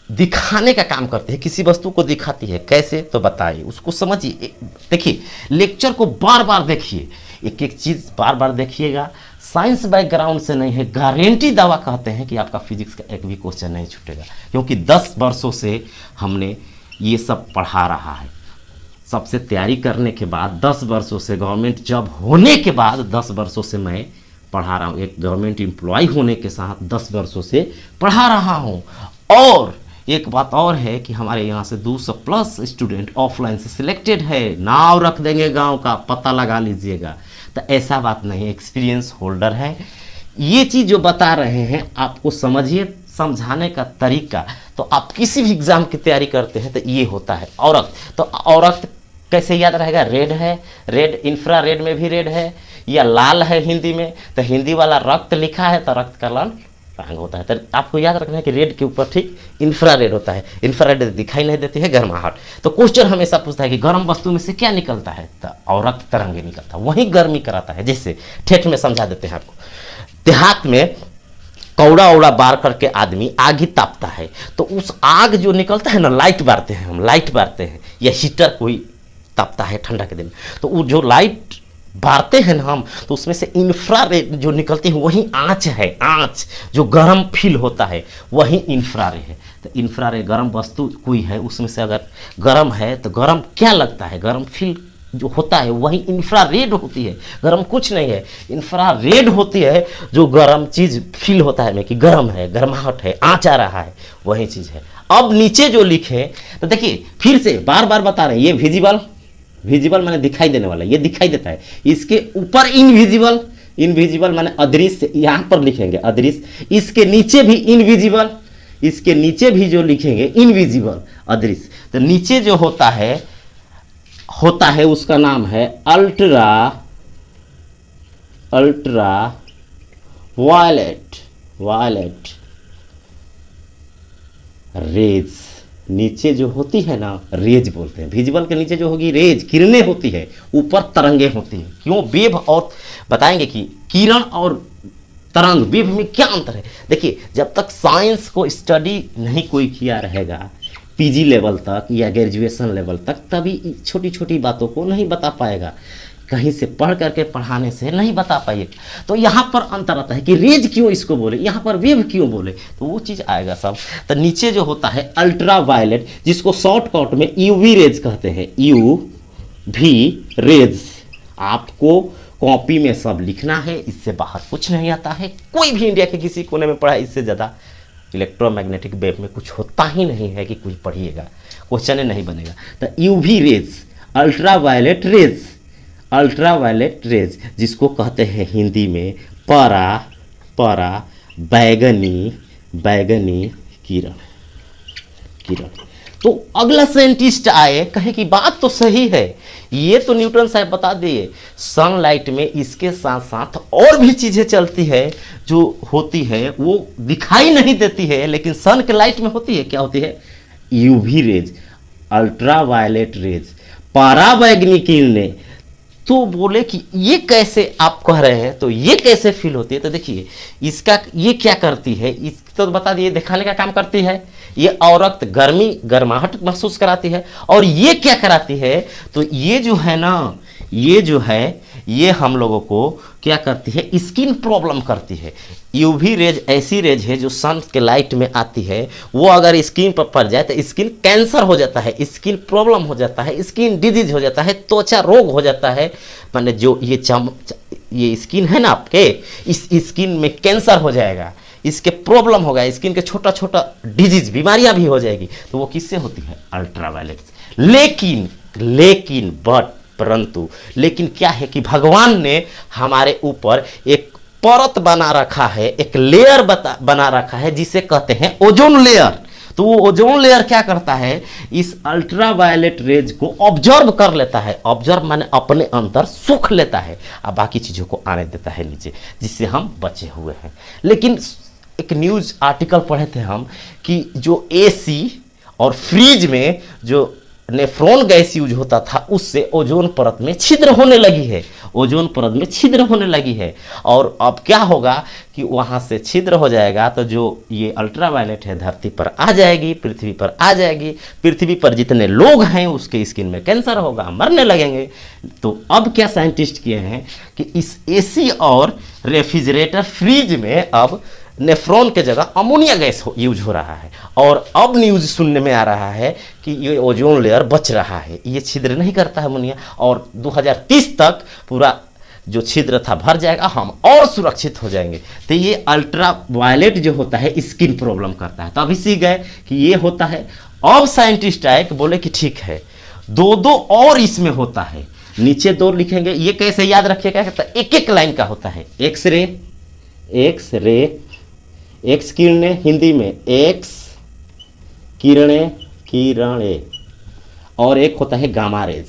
दिखाने का काम करती है, किसी वस्तु को दिखाती है। कैसे, तो बताइए, उसको समझिए। देखिए लेक्चर को बार बार देखिए, एक एक चीज़ बार बार देखिएगा। साइंस बैकग्राउंड से नहीं है, गारंटी दावा कहते हैं कि आपका फिजिक्स का एक भी क्वेश्चन नहीं छूटेगा, क्योंकि 10 वर्षों से हमने ये सब पढ़ा रहा है। सबसे तैयारी करने के बाद 10 वर्षों से, गवर्नमेंट जॉब होने के बाद 10 वर्षों से मैं पढ़ा रहा हूँ। एक गवर्नमेंट एम्प्लॉय होने के साथ 10 वर्षों से पढ़ा रहा हूँ। और एक बात और है कि हमारे यहाँ से 200+ स्टूडेंट ऑफलाइन से सिलेक्टेड है। नाम रख देंगे गांव का, पता लगा लीजिएगा। तो ऐसा बात नहीं, एक्सपीरियंस होल्डर है। ये चीज़ जो बता रहे हैं आपको समझिए, समझाने का तरीका। तो आप किसी भी एग्जाम की तैयारी करते हैं तो ये होता है अवरक्त। तो अवरक्त कैसे याद रहेगा, रेड है, रेड इंफ्रा रेड में भी रेड है, या लाल है हिंदी में, तो हिंदी वाला रक्त लिखा है तो रक्त का रंग होता है। तो आपको याद रखना है कि रेड के ऊपर ठीक इंफ्रारेड होता है। इंफ्रारेड दिखाई नहीं देती है, गर्माहट। तो क्वेश्चन हमेशा पूछता है कि गर्म वस्तु में से क्या निकलता है, तो अवरक्त तरंगे निकलता है, वही गर्मी कराता है। जैसे ठेठ में समझा देते हैं आपको, देहात में कौड़ा औड़ा बार करके आदमी आग ही तापता है, तो उस आग जो निकलता है ना, लाइट बारते हैं हम, लाइट बारते हैं, या हीटर कोई तापता है ठंडा के दिन, तो वो जो लाइट बारते हैं ना हम, तो उसमें से इंफ्रारेड जो निकलती है वही आँच है। आँच जो गर्म फील होता है वही इंफ्रारेड है। तो इंफ्रारेड गर्म वस्तु कोई है, उसमें से अगर गर्म है तो गर्म क्या लगता है, गर्म फील जो होता है वही इंफ्रारेड होती है। गर्म कुछ नहीं है, इंफ्रारेड होती है जो गर्म चीज़ फील होता है में कि गर्म है, गर्माहट है, आँच आ रहा है, वही चीज़ है। अब नीचे जो लिखे तो देखिए, फिर से बार बार बता रहे हैं, ये विजिबल, विजिबल माने दिखाई देने वाला, ये दिखाई देता है। इसके ऊपर इनविजिबल, इनविजिबल माने अदृश्य, यहाँ पर लिखेंगे अदृश्य। इसके नीचे भी इनविजिबल, इसके नीचे भी जो लिखेंगे इनविजिबल, अदृश्य। तो नीचे जो होता है उसका नाम है अल्ट्रा वायलेट रेज। नीचे जो होती है ना, रेज बोलते हैं। विजिबल के नीचे जो होगी रेज, किरणें होती है, ऊपर तरंगे होती हैं। क्यों, वेव, और बताएंगे कि किरण और तरंग, वेव में क्या अंतर है। देखिए, जब तक साइंस को स्टडी नहीं कोई किया रहेगा पीजी लेवल तक या ग्रेजुएशन लेवल तक, तभी छोटी छोटी बातों को नहीं बता पाएगा। कहीं से पढ़ करके पढ़ाने से नहीं बता पाइएगा। तो यहाँ पर अंतर आता है कि रेज क्यों इसको बोले, यहाँ पर वेव क्यों बोले, तो वो चीज़ आएगा सब। तो नीचे जो होता है अल्ट्रा वायलेट, जिसको शॉर्टकट में यूवी रेज कहते हैं, यूवी रेज। आपको कॉपी में सब लिखना है, इससे बाहर कुछ नहीं आता है। कोई भी इंडिया के किसी कोने में पढ़ा, इससे ज़्यादा इलेक्ट्रोमैग्नेटिक वेव में कुछ होता ही नहीं है कि कुछ पढ़िएगा, क्वेश्चन नहीं बनेगा। तो UV rays, ultra violet rays, ultra violet rays जिसको कहते हैं हिंदी में बैगनी किरण। तो अगला साइंटिस्ट आए, कहे कि बात तो सही है, ये तो न्यूटन साहब बता दिए, सनलाइट में इसके साथ साथ और भी चीज़ें चलती है जो होती है, वो दिखाई नहीं देती है लेकिन सन के लाइट में होती है। क्या होती है, UV rays, ultra violet rays, पराबैंगनी किरणें। तो बोले कि ये कैसे आप कह रहे हैं, तो ये कैसे फील होती है। तो देखिए, इसका ये क्या करती है, इस तो बता दिए, दिखाने का काम करती है। ये अवरक्त गर्माहट महसूस कराती है। और ये क्या कराती है, तो ये जो है ना, ये जो है ये हम लोगों को क्या करती है, स्किन प्रॉब्लम करती है। यूवी रेज ऐसी रेज है जो सन के लाइट में आती है, वो अगर स्किन पर पड़ जाए तो स्किन कैंसर हो जाता है, स्किन प्रॉब्लम हो जाता है, स्किन डिजीज हो जाता है, त्वचा रोग हो जाता है। माने जो ये स्किन है ना आपके, इस स्किन में कैंसर हो जाएगा, इसके प्रॉब्लम होगा, स्किन के छोटा छोटा डिजीज बीमारियां भी हो जाएगी। तो वो किससे होती है, अल्ट्रावायलेट। लेकिन परंतु लेकिन क्या है कि भगवान ने हमारे ऊपर एक परत बना रखा है, एक लेयर बना रखा है जिसे कहते हैं ओजोन लेयर। तो वो ओजोन लेयर क्या करता है, इस अल्ट्रावायलेट रेज को ऑब्जर्व कर लेता है। ऑब्जर्व माने अपने अंदर सुख लेता है और बाकी चीजों को आने देता है नीचे, जिससे हम बचे हुए हैं। लेकिन एक न्यूज आर्टिकल पढ़े थे हम कि जो एसी और फ्रिज में जो नेफ्रॉन गैस यूज होता था, उससे ओजोन परत में छिद्र होने लगी है, ओजोन परत में छिद्र होने लगी है। और अब क्या होगा कि वहाँ से छिद्र हो जाएगा तो जो ये अल्ट्रावायलेट है धरती पर आ जाएगी, पृथ्वी पर आ जाएगी। पृथ्वी पर जितने लोग हैं उसके स्किन में कैंसर होगा, मरने लगेंगे। तो अब क्या साइंटिस्ट किए हैं कि इस एसी और रेफ्रिजरेटर फ्रिज में अब नेफ्रॉन के जगह अमोनिया गैस यूज हो रहा है। और अब न्यूज सुनने में आ रहा है कि ये ओजोन लेयर बच रहा है, ये छिद्र नहीं करता है अमोनिया, और 2030 तक पूरा जो छिद्र था भर जाएगा, हम और सुरक्षित हो जाएंगे। तो ये अल्ट्रावायलेट जो होता है स्किन प्रॉब्लम करता है। तो अभी सीख गए कि ये होता है। अब साइंटिस्ट आए कि बोले कि ठीक है, दो और इसमें होता है, नीचे दो लिखेंगे। ये कैसे याद रखिएगा, एक एक लाइन का होता है। एक्स किरणें, हिंदी में एक्स किरणें, और एक होता है गामा रेज,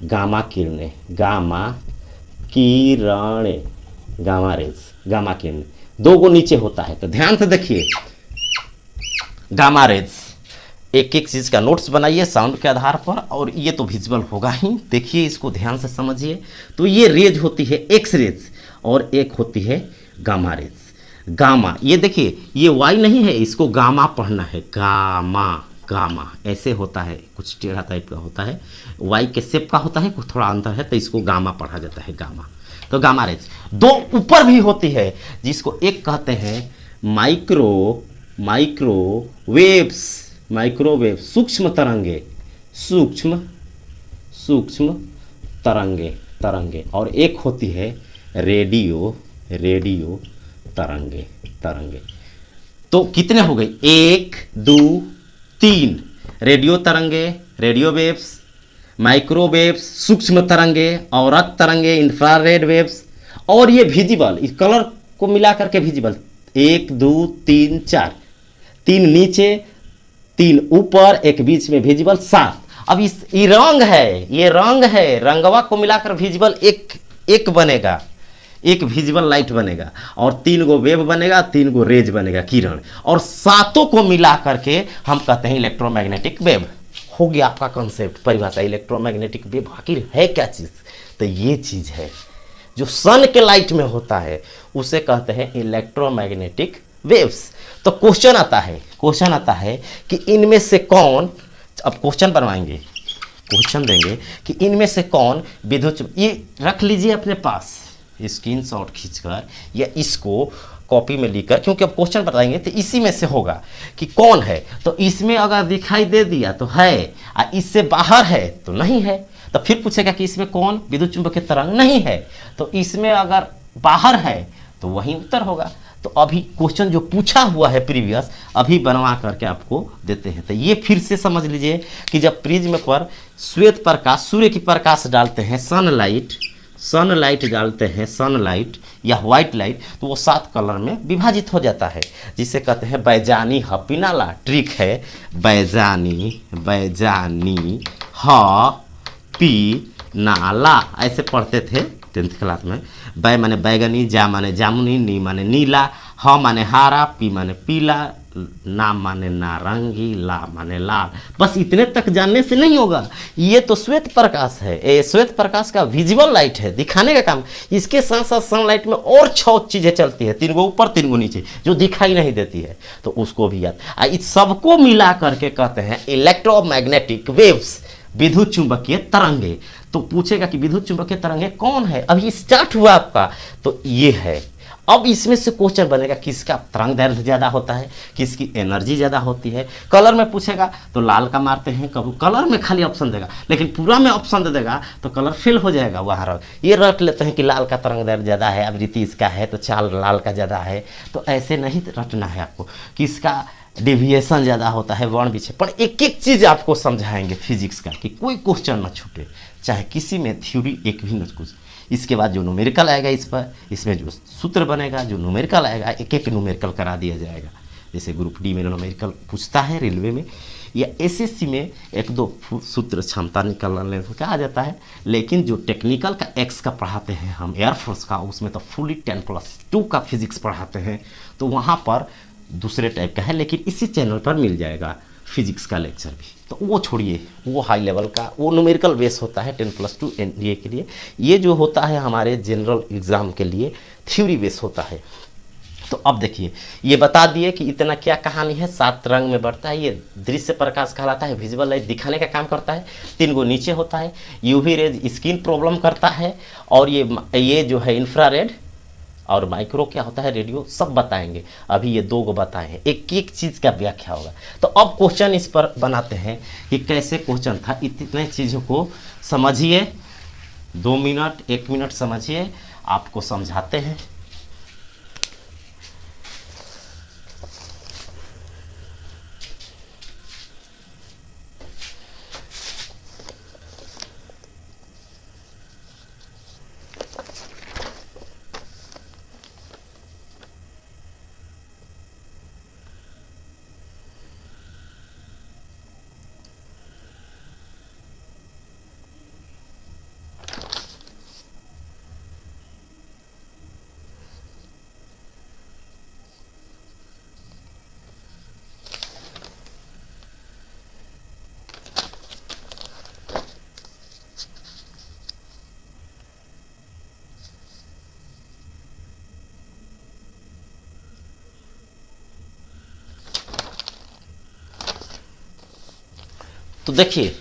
गामा किरणें, गामा किरणें, दो को नीचे होता है। तो ध्यान से देखिए, गामा रेज, एक एक चीज का नोट्स बनाइए साउंड के आधार पर, और ये तो विजुअल होगा ही, देखिए इसको ध्यान से समझिए। तो ये रेज होती है एक्स रेज और एक होती है गामा रेज। गामा, ये देखिए ये वाई नहीं है, इसको गामा पढ़ना है, गामा ऐसे होता है, कुछ टेढ़ा टाइप का होता है, वाई के शेप का होता है, थोड़ा अंतर है, तो इसको गामा पढ़ा जाता है, गामा। तो गामा रेज दो ऊपर भी होती है, जिसको एक कहते हैं माइक्रोवेव, सूक्ष्म तरंगे, और एक होती है रेडियो तरंगे। तो कितने हो गए, 1 2 3, रेडियो तरंगे, रेडियो वेव्स, माइक्रोवेव्स, सूक्ष्म तरंगे, औरत तरंगे, इंफ्रारेड वेव्स, और ये विजिबल, इस कलर को मिला करके विजिबल 1 2 3 4, 3 नीचे 3 ऊपर, एक बीच में विजिबल 7। अब ये रंग है, रंगवा को मिलाकर विजिबल एक बनेगा, एक विजिबल लाइट बनेगा, और 3 गो वेव बनेगा, 3 गो रेज बनेगा, किरण, और 7 को मिला करके हम कहते हैं इलेक्ट्रोमैग्नेटिक वेव। हो गया आपका कॉन्सेप्ट, परिभाषा। इलेक्ट्रोमैग्नेटिक वेव आखिर है क्या चीज, तो ये चीज है जो सन के लाइट में होता है, उसे कहते हैं इलेक्ट्रोमैग्नेटिक वेव्स। तो क्वेश्चन आता है कि इनमें से कौन, अब क्वेश्चन बनवाएंगे, क्वेश्चन देंगे कि इनमें से कौन विद्युत, ये रख लीजिए अपने पास स्क्रीनशॉट खींचकर, या इसको कॉपी में लिखकर, क्योंकि अब क्वेश्चन बताएंगे तो इसी में से होगा कि कौन है। तो इसमें अगर दिखाई दे दिया तो है, और इससे बाहर है तो नहीं है। तो फिर पूछेगा कि इसमें कौन विद्युत चुंबकीय तरंग नहीं है, तो इसमें अगर बाहर है तो वही उत्तर होगा। तो अभी क्वेश्चन जो पूछा हुआ है प्रीवियस, अभी बनवा करके आपको देते हैं। तो ये फिर से समझ लीजिए कि जब प्रिज्म पर श्वेत प्रकाश, सूर्य की प्रकाश डालते हैं, सनलाइट डालते हैं, सनलाइट या व्हाइट लाइट, तो वो 7 कलर में विभाजित हो जाता है, जिसे कहते हैं बैजानी हपीनाला। ट्रिक है, बैजानी हपीनाला, ऐसे पढ़ते थे 10th क्लास में। बै माने बैगनी, जा माने जामुनी, नी माने नीला, ह माने हारा, पी माने पीला, ना माने नारंगी, ला माने लाल। बस इतने तक जानने से नहीं होगा, ये तो श्वेत प्रकाश है, श्वेत प्रकाश का विजुअल लाइट है, दिखाने का काम। इसके साथ साथ सनलाइट में और 6 चीजें चलती है, 3 गो ऊपर 3 गो नीचे, जो दिखाई नहीं देती है, तो उसको भी याद। इस सबको मिला करके कहते हैं इलेक्ट्रोमैग्नेटिक वेव्स। विद्युत चुंबकीय तरंगे। तो पूछेगा कि विद्युत चुंबकीय तरंगे कौन है, अभी स्टार्ट हुआ आपका, तो ये है। अब इसमें से क्वेश्चन बनेगा किसका तरंग दैर्घ्य ज़्यादा होता है, किसकी एनर्जी ज़्यादा होती है। कलर में पूछेगा तो लाल का मारते हैं, कभी कलर में खाली ऑप्शन देगा, लेकिन पूरा में ऑप्शन दे देगा तो कलर फेल हो जाएगा। वहाँ रख ये रट लेते हैं कि लाल का तरंग दैर्घ्य ज़्यादा है, आवृत्ति इसका है तो चाल लाल का ज़्यादा है। तो ऐसे नहीं रटना है आपको, किसका डेविएशन ज़्यादा होता है, वर्ण विक्षेपण, एक एक चीज़ आपको समझाएंगे फिजिक्स का, कि कोई क्वेश्चन न छूटे, चाहे किसी में थ्योरी एक भी न कुछ। इसके बाद जो न्यूमेरिकल आएगा इस पर, इसमें जो सूत्र बनेगा, जो न्यूमेरिकल आएगा एक एक न्यूमेरिकल करा दिया जाएगा। जैसे ग्रुप डी में न्यूमेरिकल पूछता है रेलवे में, या एसएससी में एक दो सूत्र क्षमता निकालने का आ जाता है। लेकिन जो टेक्निकल का एक्स का पढ़ाते हैं हम एयरफोर्स का, उसमें तो फुली 10+2 का फिजिक्स पढ़ाते हैं, तो वहाँ पर दूसरे टाइप का है, लेकिन इसी चैनल पर मिल जाएगा फिजिक्स का लेक्चर भी। तो वो छोड़िए, वो हाई लेवल का, वो न्यूमेरिकल बेस होता है 10+2 एनडीए के लिए। ये जो होता है हमारे जनरल एग्ज़ाम के लिए थ्योरी बेस होता है। तो अब देखिए, ये बता दिए कि इतना क्या कहानी है, 7 रंग में बढ़ता है। ये दृश्य प्रकाश कहलाता है, विजुअल लाइट दिखाने का काम करता है। 3 गो नीचे होता है, यूवी रेज स्किन प्रॉब्लम करता है, और ये जो है इंफ्रारेड और माइक्रो क्या होता है, रेडियो, सब बताएंगे। अभी ये 2 गो बताए हैं, एक एक चीज़ का व्याख्या होगा। तो अब क्वेश्चन इस पर बनाते हैं कि कैसे क्वेश्चन था। इतने चीज़ों को समझिए, 2 मिनट 1 मिनट समझिए, आपको समझाते हैं। तो देखिए,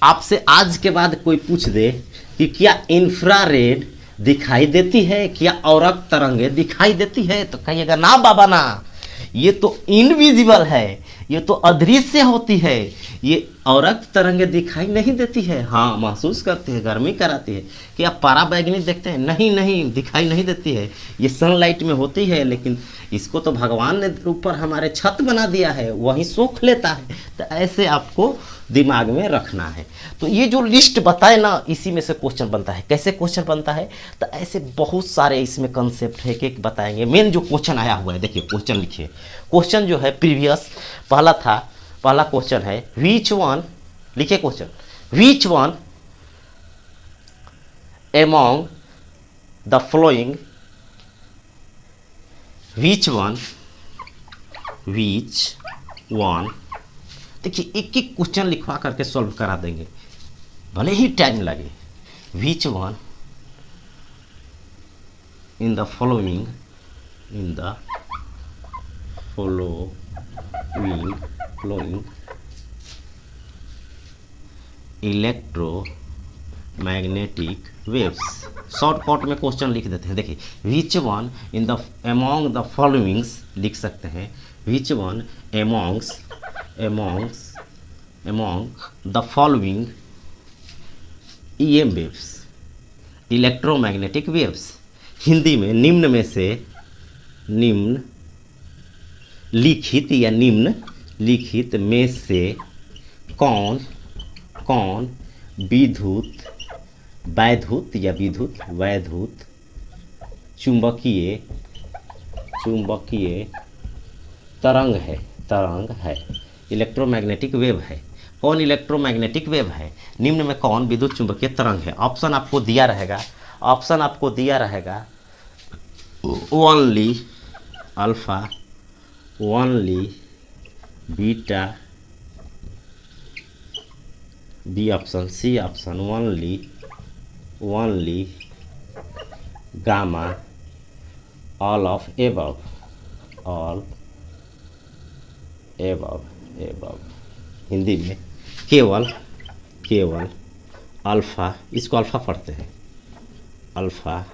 आपसे आज के बाद कोई पूछ दे कि क्या इंफ्रारेड दिखाई देती है, क्या औरक तरंगे दिखाई देती है, तो कहिएगा ना बाबा ना, ये तो इनविजिबल है, ये तो अदृश्य होती है, ये औरक तरंगे दिखाई नहीं देती है। हाँ, महसूस करती है, गर्मी कराती है। क्या पारा बैगनी देखते हैं? नहीं नहीं, दिखाई नहीं देती है। ये सनलाइट में होती है, लेकिन इसको तो भगवान ने ऊपर हमारे छत बना दिया है, वहीं सोख लेता है। तो ऐसे आपको दिमाग में रखना है। तो ये जो लिस्ट बताए ना, इसी में से क्वेश्चन बनता है। कैसे क्वेश्चन बनता है? तो ऐसे बहुत सारे इसमें कंसेप्ट है, एक बताएंगे। मेन जो क्वेश्चन आया हुआ है, देखिए क्वेश्चन लिखिए। क्वेश्चन जो है प्रीवियस पहला क्वेश्चन है विच वन, लिखिए question, which one among the following, which one, देखिए एक एक क्वेश्चन लिखवा करके सॉल्व करा देंगे, भले ही टाइम लगे। Which one in the following, electromagnetic waves, shortcut में क्वेश्चन लिख देते हैं। देखिए, which one in the among the followings लिख सकते हैं, which one among the following EM waves, electromagnetic waves. Hindi में निम्न में से, निम्नलिखित या निम्नलिखित में से कौन वैद्युत चुंबकीय तरंग है, इलेक्ट्रोमैग्नेटिक वेव है। कौन इलेक्ट्रोमैग्नेटिक वेव है? निम्न में कौन विद्युत चुंबकीय तरंग है? ऑप्शन आपको दिया रहेगा, only alpha, only beta, B option, C option, only gamma, all of above, Hindi में केवल केवल अल्फ़ा, इसको अल्फ़ा पढ़ते हैं, अल्फ़ा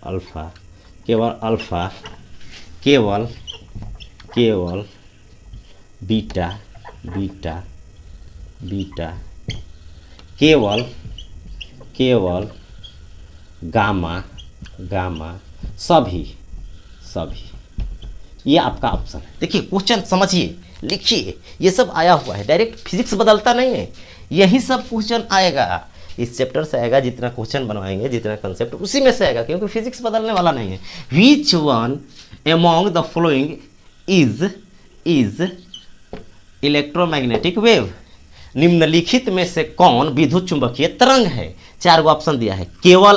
अल्फ़ा, केवल अल्फ़ा, केवल केवल बीटा बीटा बीटा, केवल केवल गामा गामा, सभी सभी। ये आपका ऑप्शन है। देखिए क्वेश्चन समझिए, लिखिए, ये सब आया हुआ है, डायरेक्ट फिजिक्स बदलता नहीं है, यही सब क्वेश्चन आएगा, इस चैप्टर से आएगा, जितना क्वेश्चन बनवाएंगे, जितना कंसेप्ट उसी में से आएगा, क्योंकि फिजिक्स बदलने वाला नहीं है। Which one among the following is electromagnetic wave, निम्नलिखित में से कौन विद्युत चुंबकीय तरंग है। 4 गो ऑप्शन दिया है, केवल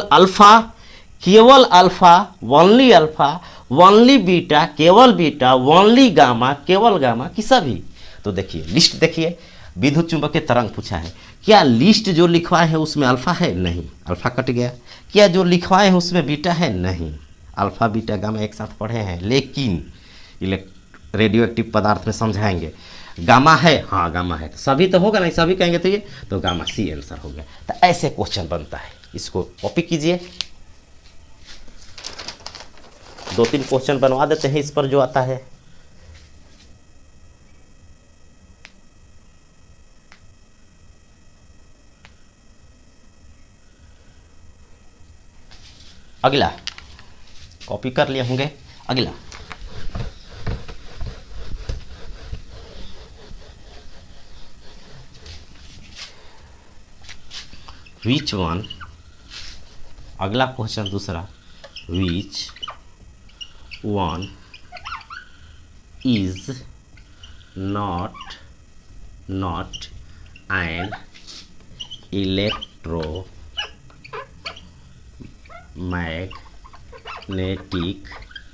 अल्फा, ओनली बीटा, केवल बीटा, ओनली गामा, केवल गामा की सभी। तो देखिए लिस्ट देखिए, विद्युत चुंबकीय तरंग पूछा है, क्या लिस्ट जो लिखवाए हैं उसमें अल्फा है? नहीं, अल्फा कट गया। क्या जो लिखवाए हैं उसमें बीटा है? नहीं, अल्फा बीटा गामा एक साथ पढ़े हैं, लेकिन रेडियो एक्टिव पदार्थ में समझाएंगे। गामा है, हाँ गामा है, तो सभी तो होगा नहीं, सभी कहेंगे तो ये तो गामा सी आंसर हो गया। तो ऐसे क्वेश्चन बनता है, इसको कॉपी कीजिए, 2-3 क्वेश्चन बनवा देते हैं इस पर जो आता है। अगला कॉपी कर लिए होंगे। अगला विच वन, अगला क्वेश्चन दूसरा, which one is not an electromagnetic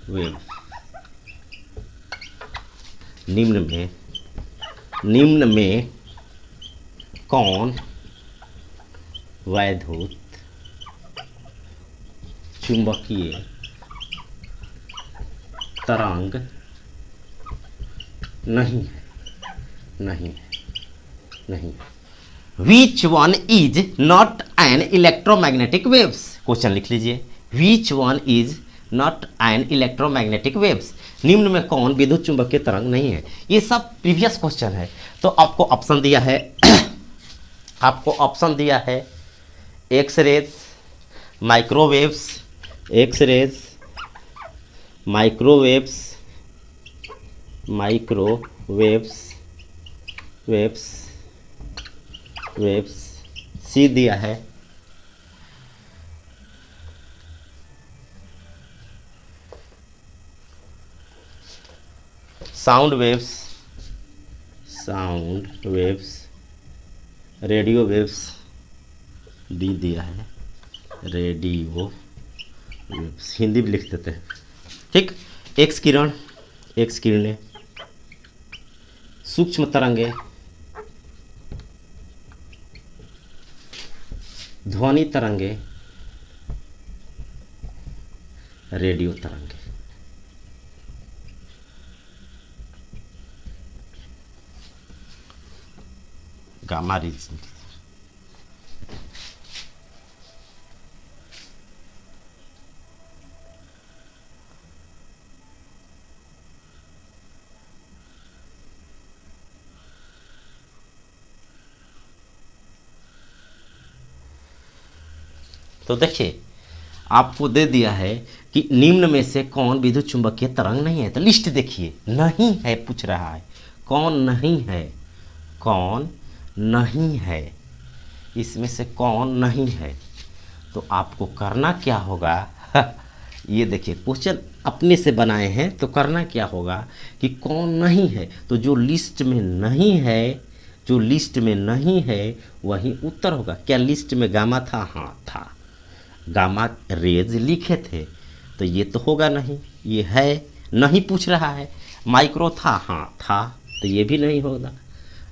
wave, निम्न में कौन वैद्युत चुंबकीय तरंग नहीं है? Which one is not an electromagnetic waves, question लिख लीजिए, which one is not an electromagnetic waves, निम्न में कौन विद्युत चुंबकीय तरंग नहीं है। ये सब प्रीवियस क्वेश्चन है। तो आपको ऑप्शन दिया है आपको ऑप्शन दिया है एक्सरेज, माइक्रोवेव्स, एक्सरेज, माइक्रोवेव्स, सी दिया है sound waves, radio waves, D दिया है रेडियो वेव्स, हिंदी भी लिख देते हैं, ठीक। एक्स किरणें, सूक्ष्म तरंगे, ध्वनि तरंगे, रेडियो तरंगे। गामा रीजन, तो देखिए आपको दे दिया है कि निम्न में से कौन विद्युत चुंबकीय तरंग नहीं है। तो लिस्ट देखिए, नहीं है पूछ रहा है, कौन नहीं है, इसमें से कौन नहीं है। तो आपको करना क्या होगा ये देखिए क्वेश्चन अपने से बनाए हैं, तो करना क्या होगा कि कौन नहीं है, तो जो लिस्ट में नहीं है वही उत्तर होगा। क्या लिस्ट में गामा था? हाँ था, गामा रेज लिखे थे, तो ये तो होगा नहीं, ये है नहीं पूछ रहा है। माइक्रो था? हाँ था, तो ये भी नहीं होगा।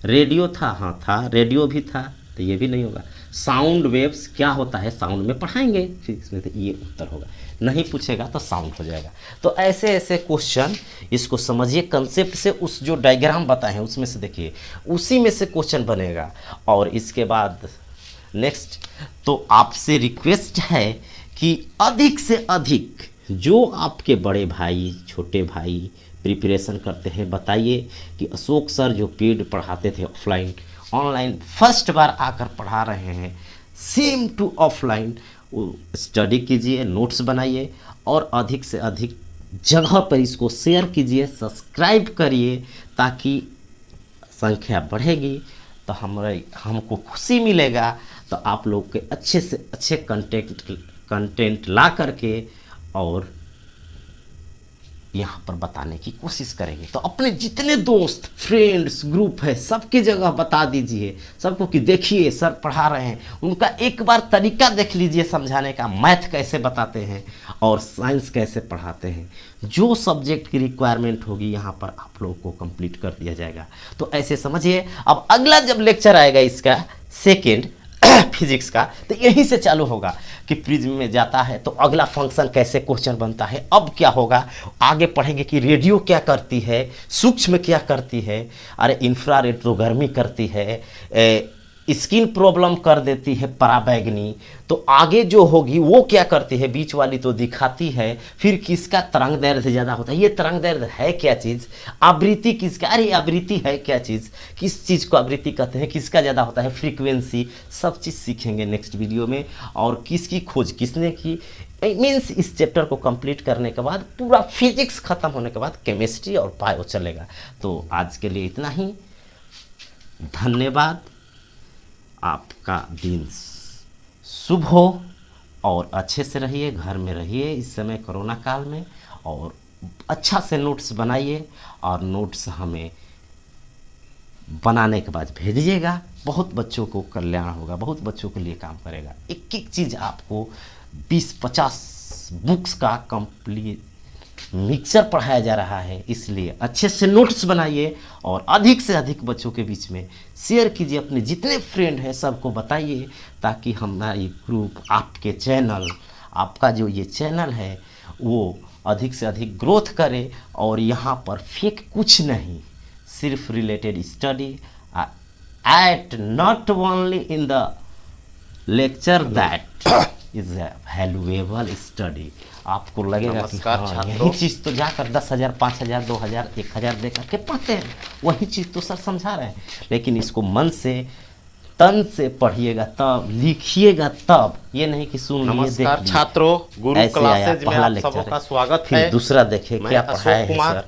रेडियो था? हाँ था, रेडियो भी था, तो ये भी नहीं होगा। साउंड वेव्स क्या होता है, साउंड में पढ़ाएंगे फिजिक्स में, तो ये उत्तर होगा। नहीं पूछेगा तो साउंड हो जाएगा। तो ऐसे ऐसे क्वेश्चन, इसको समझिए कंसेप्ट से, उस जो डायग्राम बताए हैं उसमें से देखिए, उसी में से क्वेश्चन बनेगा। और इसके बाद नेक्स्ट, तो आपसे रिक्वेस्ट है कि अधिक से अधिक जो आपके बड़े भाई छोटे भाई प्रिपरेशन करते हैं, बताइए कि अशोक सर जो पेड पढ़ाते थे ऑफलाइन, ऑनलाइन फर्स्ट बार आकर पढ़ा रहे हैं, सेम टू ऑफलाइन स्टडी कीजिए, नोट्स बनाइए और अधिक से अधिक जगह पर इसको शेयर कीजिए, सब्सक्राइब करिए, ताकि संख्या बढ़ेगी तो हमको खुशी मिलेगा। तो आप लोग के अच्छे से अच्छे कंटेंट ला करके और यहाँ पर बताने की कोशिश करेंगे। तो अपने जितने दोस्त फ्रेंड्स ग्रुप है सबकी जगह बता दीजिए सबको कि देखिए सर पढ़ा रहे हैं, उनका एक बार तरीका देख लीजिए समझाने का, मैथ कैसे बताते हैं और साइंस कैसे पढ़ाते हैं। जो सब्जेक्ट की रिक्वायरमेंट होगी यहाँ पर आप लोगों को कंप्लीट कर दिया जाएगा। तो ऐसे समझिए, अब अगला जब लेक्चर आएगा इसका सेकेंड फिजिक्स का, तो यहीं से चालू होगा कि प्रिज्म में जाता है तो अगला फंक्शन कैसे क्वेश्चन बनता है, अब क्या होगा, आगे पढ़ेंगे कि रेडियो क्या करती है, सूक्ष्म क्या करती है, अरे इंफ्रारेड तो गर्मी करती है, स्किन प्रॉब्लम कर देती है पराबैंगनी, तो आगे जो होगी वो क्या करती है, बीच वाली तो दिखाती है, फिर किसका तरंग दैर्ध्य ज़्यादा होता है, ये तरंग दैर्ध्य है क्या चीज़, आवृत्ति किसका, अरे आवृत्ति है क्या चीज़, किस चीज़ को आवृत्ति कहते हैं, किसका ज़्यादा होता है, फ्रीक्वेंसी, सब चीज़ सीखेंगे नेक्स्ट वीडियो में। और किसकी खोज किसने की, मीन्स इस चैप्टर को कंप्लीट करने के बाद पूरा फिजिक्स खत्म होने के बाद केमिस्ट्री और बायो चलेगा। तो आज के लिए इतना ही, धन्यवाद, आपका दिन शुभ हो और अच्छे से रहिए, घर में रहिए इस समय कोरोना काल में, और अच्छा से नोट्स बनाइए और नोट्स हमें बनाने के बाद भेजिएगा। बहुत बच्चों को कल्याण होगा, बहुत बच्चों के लिए काम करेगा। एक एक चीज़ आपको 20-50 बुक्स का कंप्लीट मिक्सर पढ़ाया जा रहा है, इसलिए अच्छे से नोट्स बनाइए और अधिक से अधिक बच्चों के बीच में शेयर कीजिए, अपने जितने फ्रेंड हैं सबको बताइए, ताकि हमारी ग्रुप, आपके चैनल, आपका जो ये चैनल है वो अधिक से अधिक ग्रोथ करे। और यहाँ पर फेक कुछ नहीं, सिर्फ related study eight not only in the lecture that is a valuable study. आपको लगेगा कि हाँ, यही चीज़ तो जाकर 10,000, 5,000, 2,000, 1,000 दे करके पढ़ते हैं, वही चीज़ तो सर समझा रहे हैं, लेकिन इसको मन से तन से पढ़िएगा तब, लिखिएगा तब, ये नहीं कि सुन लिए देख लिए। छात्रों, गुरु क्लासेज में आप सबका स्वागत है। फिर दूसरा देखे क्या पढ़ाया है सर,